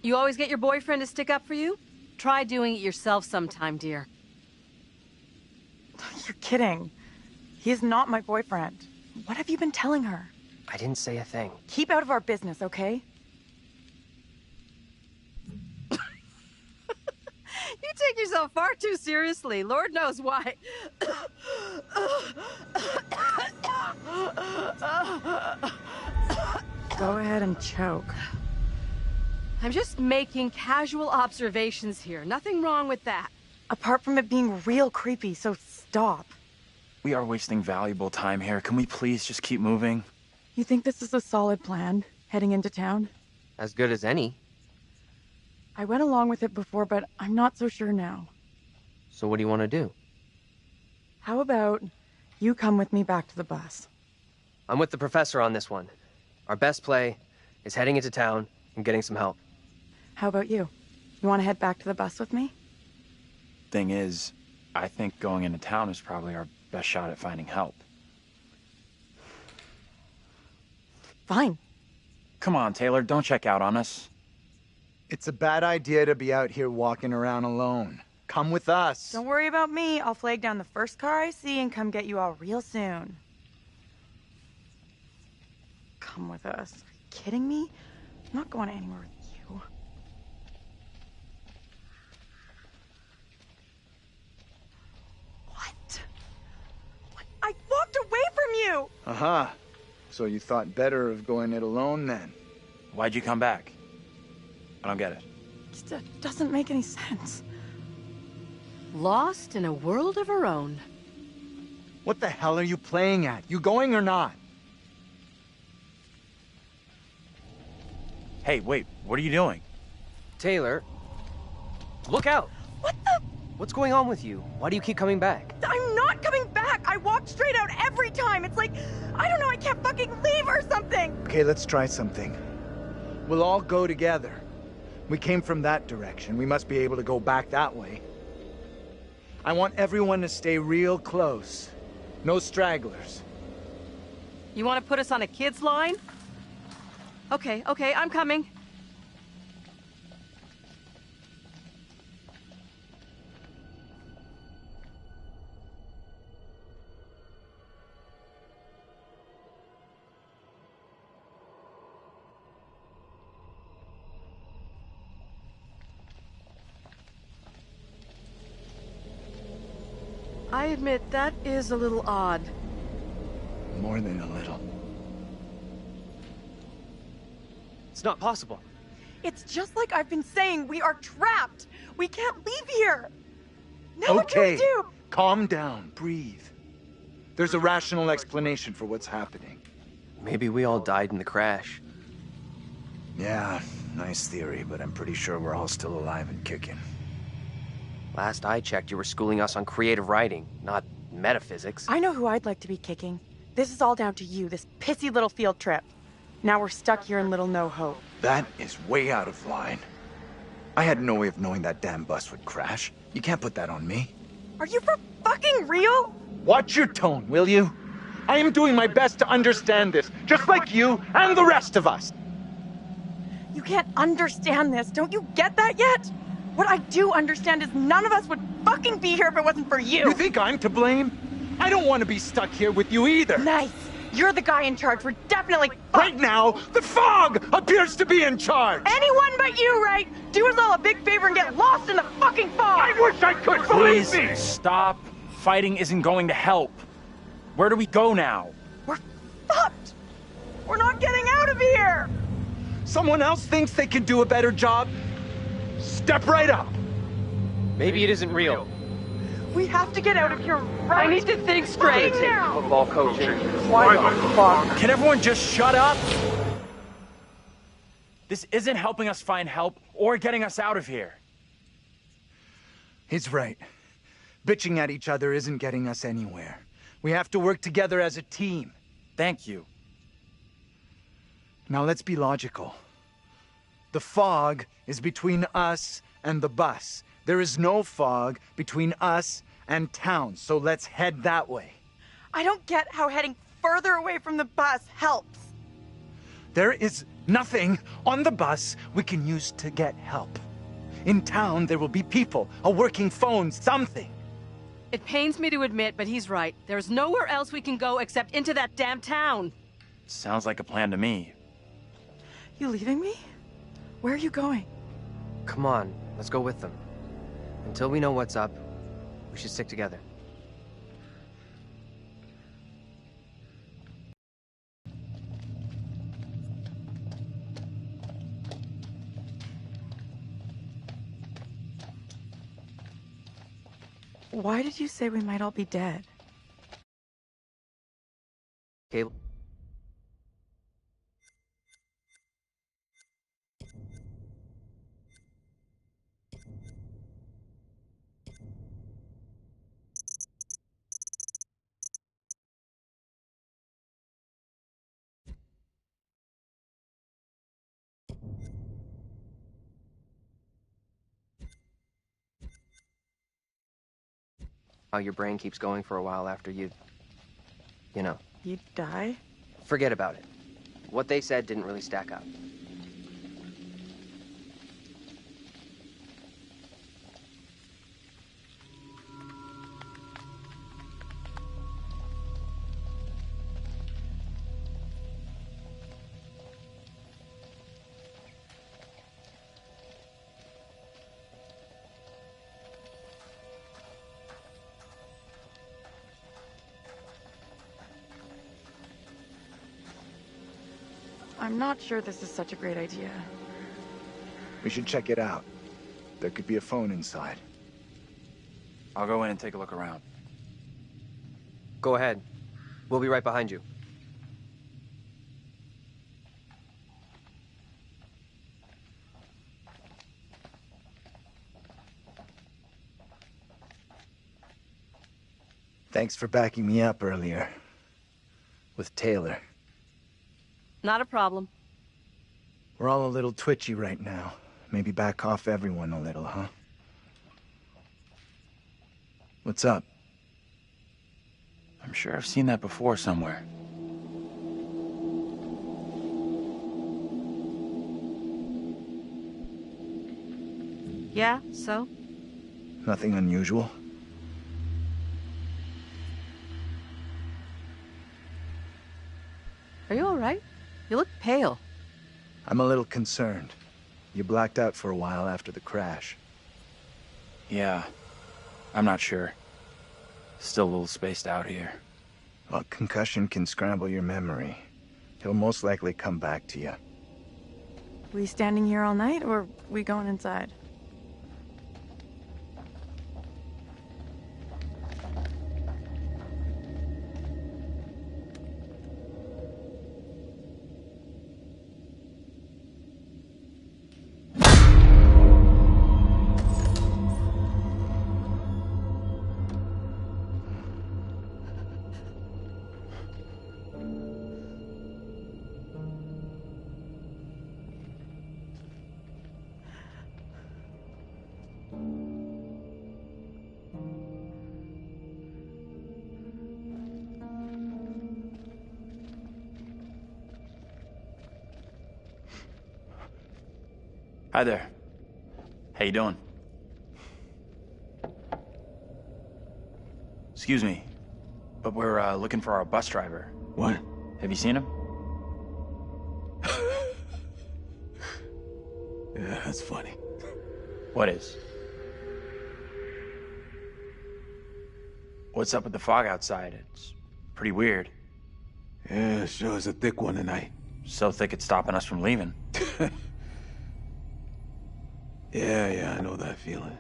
You always get your boyfriend to stick up for you? Try doing it yourself sometime, dear. You're kidding. He's not my boyfriend. What have you been telling her? I didn't say a thing. Keep out of our business, okay? You take yourself far too seriously. Lord knows why. Go ahead and choke. I'm just making casual observations here. Nothing wrong with that. Apart from it being real creepy, so stop. We are wasting valuable time here. Can we please just keep moving? You think this is a solid plan, heading into town? As good as any. I went along with it before, but I'm not so sure now. So what do you want to do? How about you come with me back to the bus? I'm with the professor on this one. Our best play is heading into town and getting some help. How about you? You want to head back to the bus with me? Thing is, I think going into town is probably our best shot at finding help. Fine. Come on, Taylor, don't check out on us. It's a bad idea to be out here walking around alone. Come with us. Don't worry about me. I'll flag down the first car I see and come get you all real soon. Come with us. Are you kidding me? I'm not going anywhere with you. What? I walked away from you! Uh-huh. So you thought better of going it alone then? Why'd you come back? I don't get it. It doesn't make any sense. Lost in a world of her own. What the hell are you playing at? You going or not? Hey, wait, what are you doing? Taylor, look out! What the? What's going on with you? Why do you keep coming back? I'm not coming back! I walk straight out every time! It's like, I don't know, I can't fucking leave or something! Okay, let's try something. We'll all go together. We came from that direction. We must be able to go back that way. I want everyone to stay real close. No stragglers. You want to put us on a kid's line? Okay, I'm coming. I admit, that is a little odd. More than a little. It's not possible. It's just like I've been saying, we are trapped! We can't leave here! Now what do we Okay, do? calm down, breathe. There's a rational explanation for what's happening. Maybe we all died in the crash. Yeah, nice theory, but I'm pretty sure we're all still alive and kicking. Last I checked, you were schooling us on creative writing, not metaphysics. I know who I'd like to be kicking. This is all down to you, this pissy little field trip. Now we're stuck here in Little No Hope. That is way out of line. I had no way of knowing that damn bus would crash. You can't put that on me. Are you for fucking real? Watch your tone, will you? I am doing my best to understand this, just like you and the rest of us. You can't understand this. Don't you get that yet? What I do understand is none of us would fucking be here if it wasn't for you. You think I'm to blame? I don't want to be stuck here with you either. Nice. You're the guy in charge. We're definitely Right now, the fog appears to be in charge. Anyone but you, right? Do us all a big favor and get lost in the fucking fog. I wish I could. Please Believe me. stop. Fighting isn't going to help. Where do we go now? Fucked. We're not getting out of here. Someone else thinks they can do a better job? Step right up. Maybe it isn't real. We have to get out of here right. I need to think straight. now. Football coaching. Why the fuck? Can everyone just shut up? This isn't helping us find help or getting us out of here. He's right. Bitching at each other isn't getting us anywhere. We have to work together as a team. Thank you. Now let's be logical. The fog is between us and the bus. There is no fog between us and town, so let's head that way. I don't get how heading further away from the bus helps. There is nothing on the bus we can use to get help. In town, there will be people, a working phone, something. It pains me to admit, but he's right. There's nowhere else we can go except into that damn town. Sounds like a plan to me. You leaving me? Where are you going? Come on, let's go with them. Until we know what's up, we should stick together. Why did you say we might all be dead? Cable. How your brain keeps going for a while after you know. You die? Forget about it. What they said didn't really stack up. I'm not sure this is such a great idea. We should check it out. There could be a phone inside. I'll go in and take a look around. Go ahead. We'll be right behind you. Thanks for backing me up earlier. With Taylor. Not a problem. We're all a little twitchy right now. Maybe back off everyone a little, huh? What's up? I'm sure I've seen that before somewhere. Yeah, so? Nothing unusual? Are you all right? You look pale. I'm a little concerned. You blacked out for a while after the crash. Yeah, I'm not sure. Still a little spaced out here. Well, concussion can scramble your memory. He'll most likely come back to you. We standing here all night, or we going inside? Hi there. How you doing? Excuse me. But we're looking for our bus driver. What? Have you seen him? Yeah, that's funny. What is? What's up with the fog outside? It's pretty weird. Yeah, sure is a thick one tonight. So thick it's stopping us from leaving. Yeah, I know that feeling.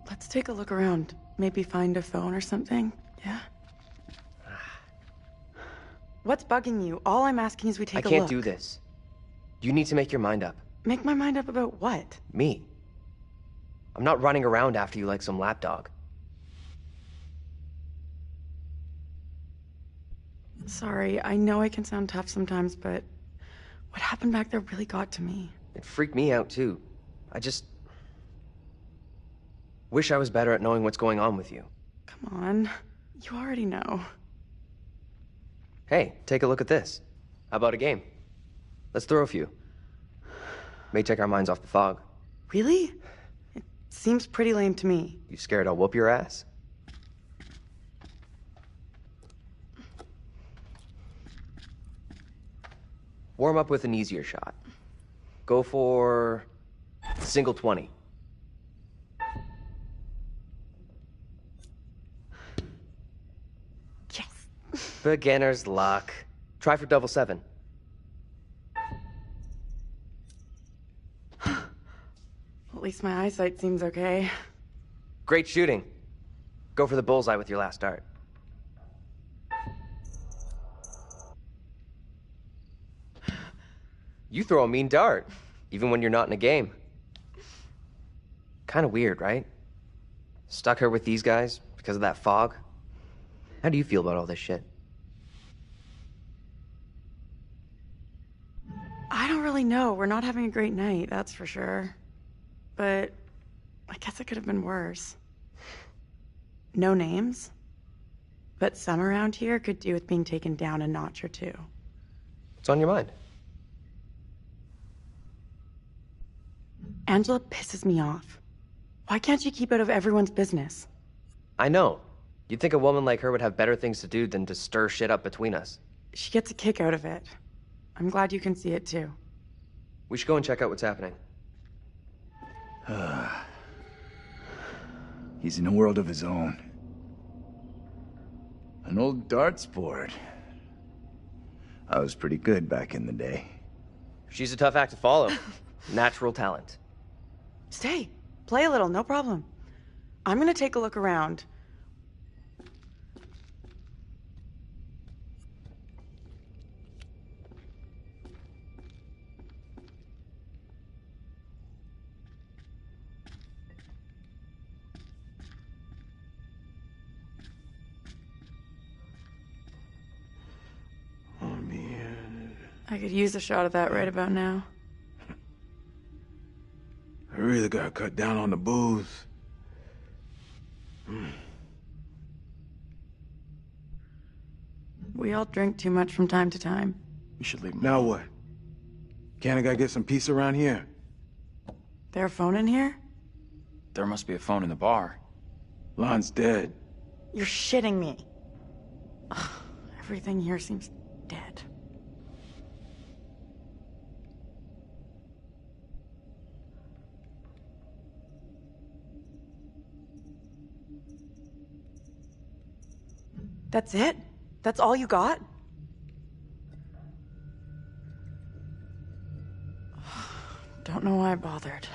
Let's take a look around. Maybe find a phone or something. Yeah? What's bugging you? All I'm asking is we take a look. I can't do this. You need to make your mind up. Make my mind up about what? Me. I'm not running around after you like some lapdog. Sorry, I know I can sound tough sometimes, but what happened back there really got to me. It freaked me out, too. I just wish I was better at knowing what's going on with you. Come on. You already know. Hey, take a look at this. How about a game? Let's throw a few. May take our minds off the fog. Really? It seems pretty lame to me. You scared I'll whoop your ass? Warm up with an easier shot. Go for single 20. Yes. Beginner's luck. Try for double 7. At least my eyesight seems okay. Great shooting. Go for the bullseye with your last dart. You throw a mean dart, even when you're not in a game. Kind of weird, right? Stuck her with these guys because of that fog. How do you feel about all this shit? I don't really know. We're not having a great night, that's for sure. But I guess it could have been worse. No names. But some around here could do with being taken down a notch or two. What's on your mind? Angela pisses me off. Why can't she keep out of everyone's business? I know. You'd think a woman like her would have better things to do than to stir shit up between us. She gets a kick out of it. I'm glad you can see it too. We should go and check out what's happening. He's in a world of his own. An old darts board. I was pretty good back in the day. She's a tough act to follow. Natural talent. Stay. Play a little, no problem. I'm gonna take a look around. I could use a shot of that right about now. I really gotta cut down on the booze. We all drink too much from time to time. We should leave him. Now what? Can't a guy get some peace around here? There a phone in here? There must be a phone in the bar. Lon's dead. You're shitting me. Ugh, everything here seems dead. That's it? That's all you got? Don't know why I bothered.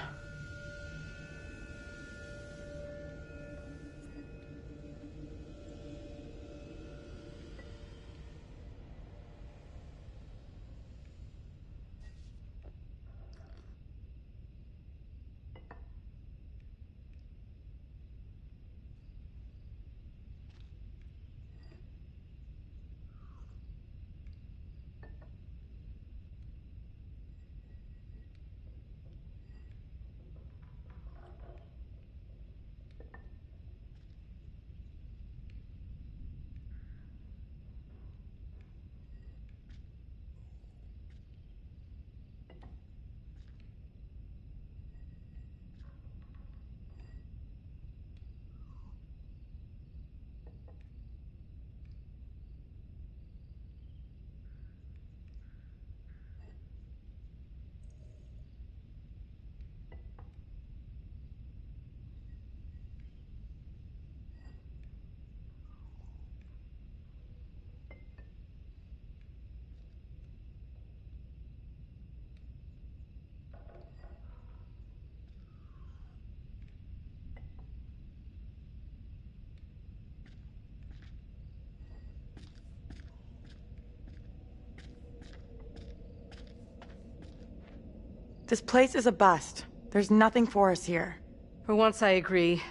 This place is a bust. There's nothing for us here. For once, I agree.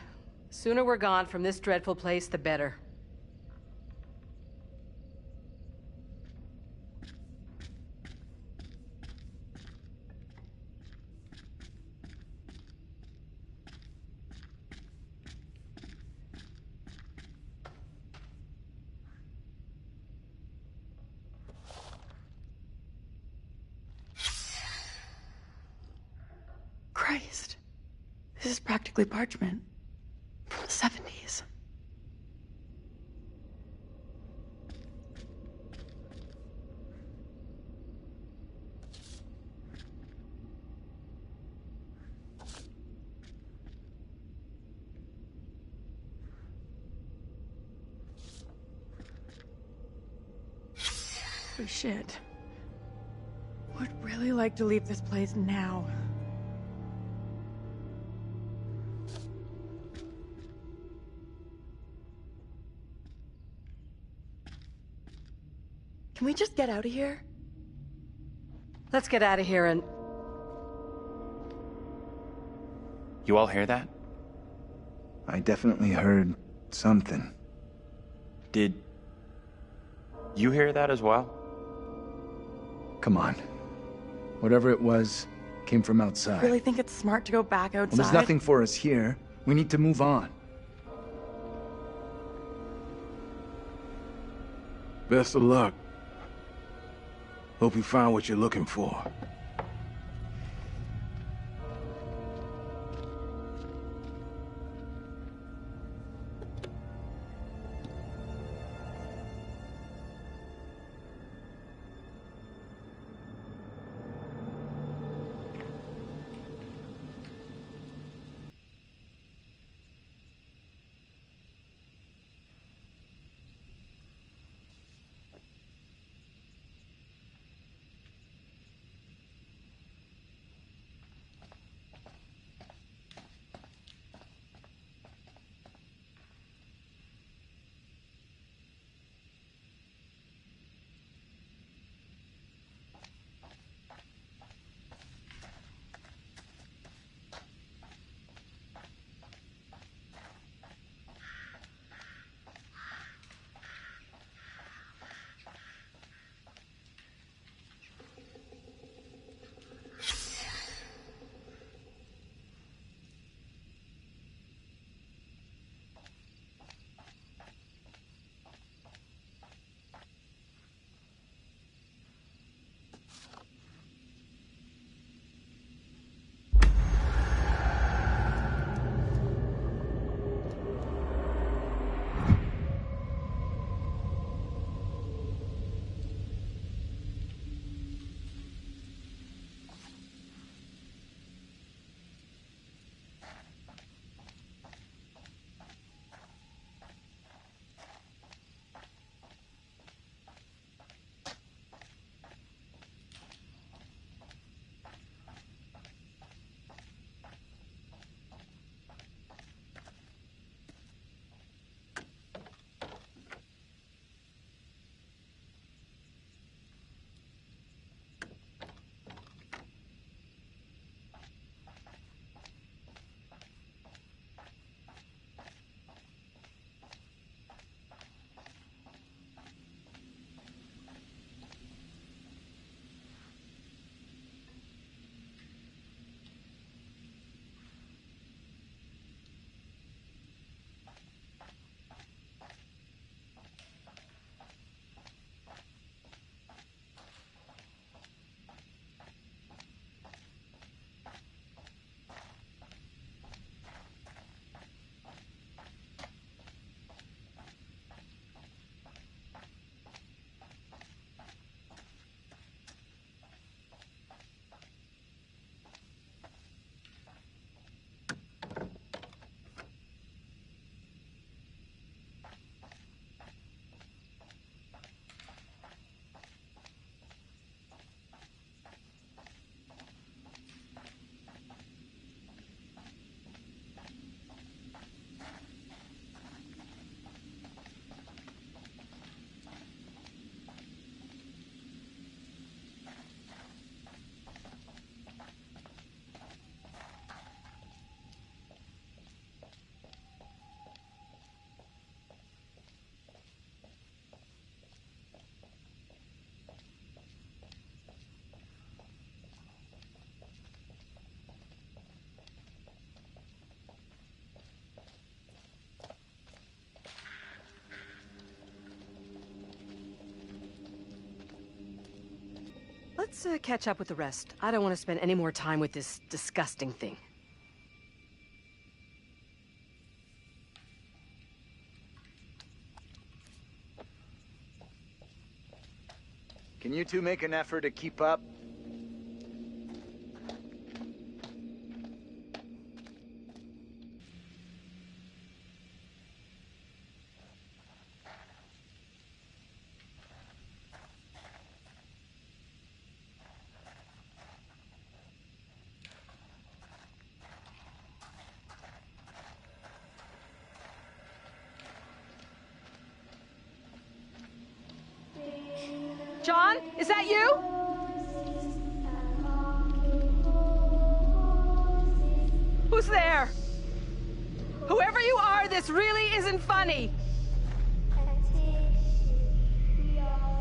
The sooner we're gone from this dreadful place, the better. Christ. This is practically parchment. From the 70s. Holy shit. Would really like to leave this place now. Can we just get out of here? Let's get out of here and... You all hear that? I definitely heard something. Did you hear that as well? Come on. Whatever it was, came from outside. Really think it's smart to go back outside? Well, there's nothing for us here. We need to move on. Best of luck. Hope you find what you're looking for. Let's catch up with the rest. I don't want to spend any more time with this disgusting thing. Can you two make an effort to keep up? John, is that you? Who's there? Whoever you are, this really isn't funny.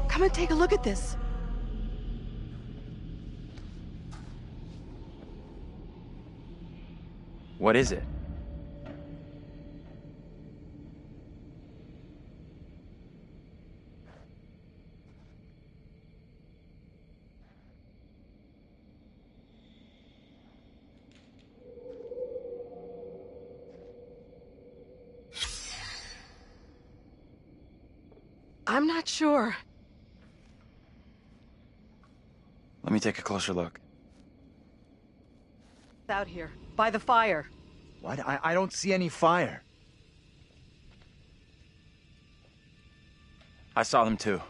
Come and take a look at this. What is it? I'm not sure. Let me take a closer look. Out here, by the fire. What? I don't see any fire. I saw them too.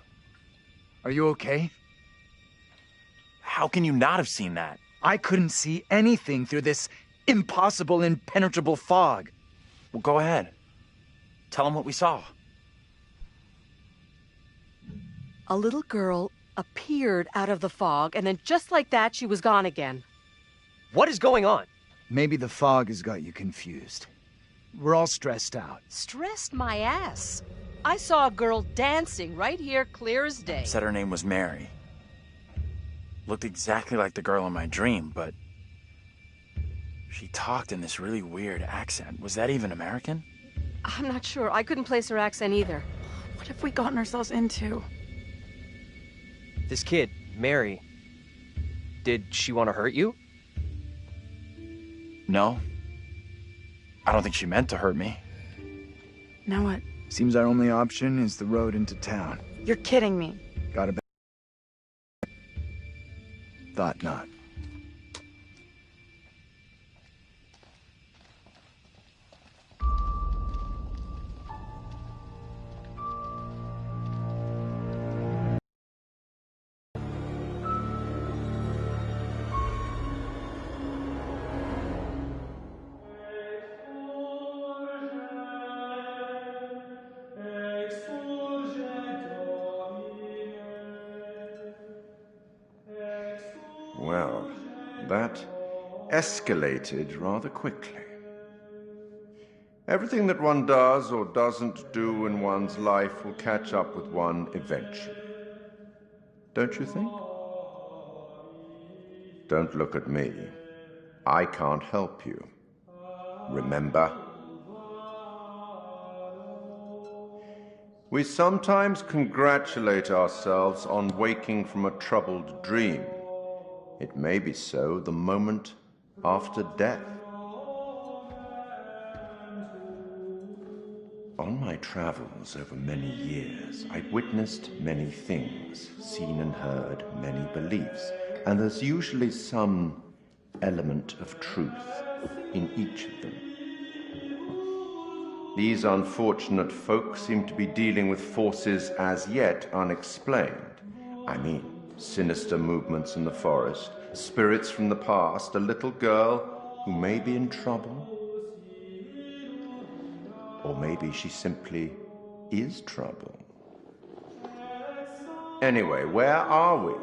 Are you okay? How can you not have seen that? I couldn't see anything through this impossible, impenetrable fog. Well, go ahead. Tell them what we saw. A little girl appeared out of the fog, and then just like that, she was gone again. What is going on? Maybe the fog has got you confused. We're all stressed out. Stressed my ass. I saw a girl dancing right here, clear as day. Said her name was Mary. Looked exactly like the girl in my dream, but she talked in this really weird accent. Was that even American? I'm not sure. I couldn't place her accent either. What have we gotten ourselves into? This kid, Mary, did she want to hurt you? No. I don't think she meant to hurt me. Now what? Seems our only option is the road into town. You're kidding me. Got a Thought not. Well, that escalated rather quickly. Everything that one does or doesn't do in one's life will catch up with one eventually. Don't you think? Don't look at me. I can't help you. Remember? We sometimes congratulate ourselves on waking from a troubled dream. It may be so the moment after death. On my travels over many years, I've witnessed many things, seen and heard many beliefs, and there's usually some element of truth in each of them. These unfortunate folk seem to be dealing with forces as yet unexplained. I mean, sinister movements in the forest, spirits from the past, a little girl who may be in trouble. Or maybe she simply is trouble. Anyway, where are we?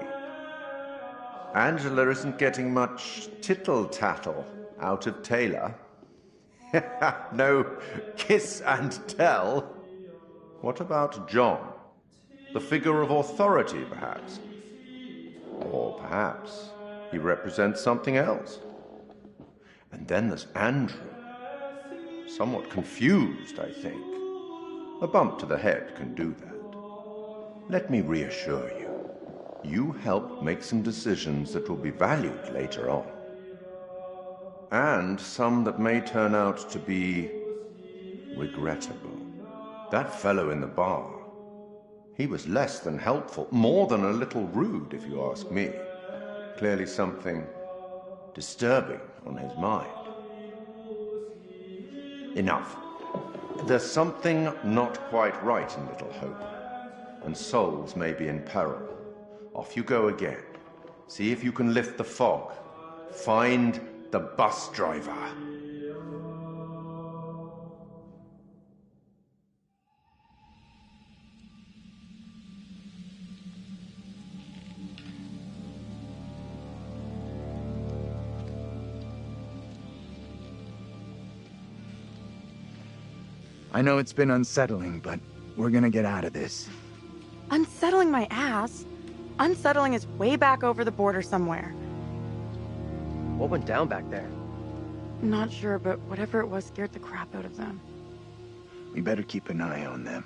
Angela isn't getting much tittle-tattle out of Taylor. No kiss and tell. What about John? The figure of authority, perhaps? Or perhaps he represents something else. And then there's Andrew. Somewhat confused, I think. A bump to the head can do that. Let me reassure you. You helped make some decisions that will be valued later on. And some that may turn out to be regrettable. That fellow in the bar, he was less than helpful, more than a little rude, if you ask me. Clearly something disturbing on his mind. Enough. There's something not quite right in Little Hope, and souls may be in peril. Off you go again. See if you can lift the fog. Find the bus driver. I know it's been unsettling, but we're gonna get out of this. Unsettling my ass. Unsettling is way back over the border somewhere. What went down back there? Not sure, but whatever it was scared the crap out of them. We better keep an eye on them.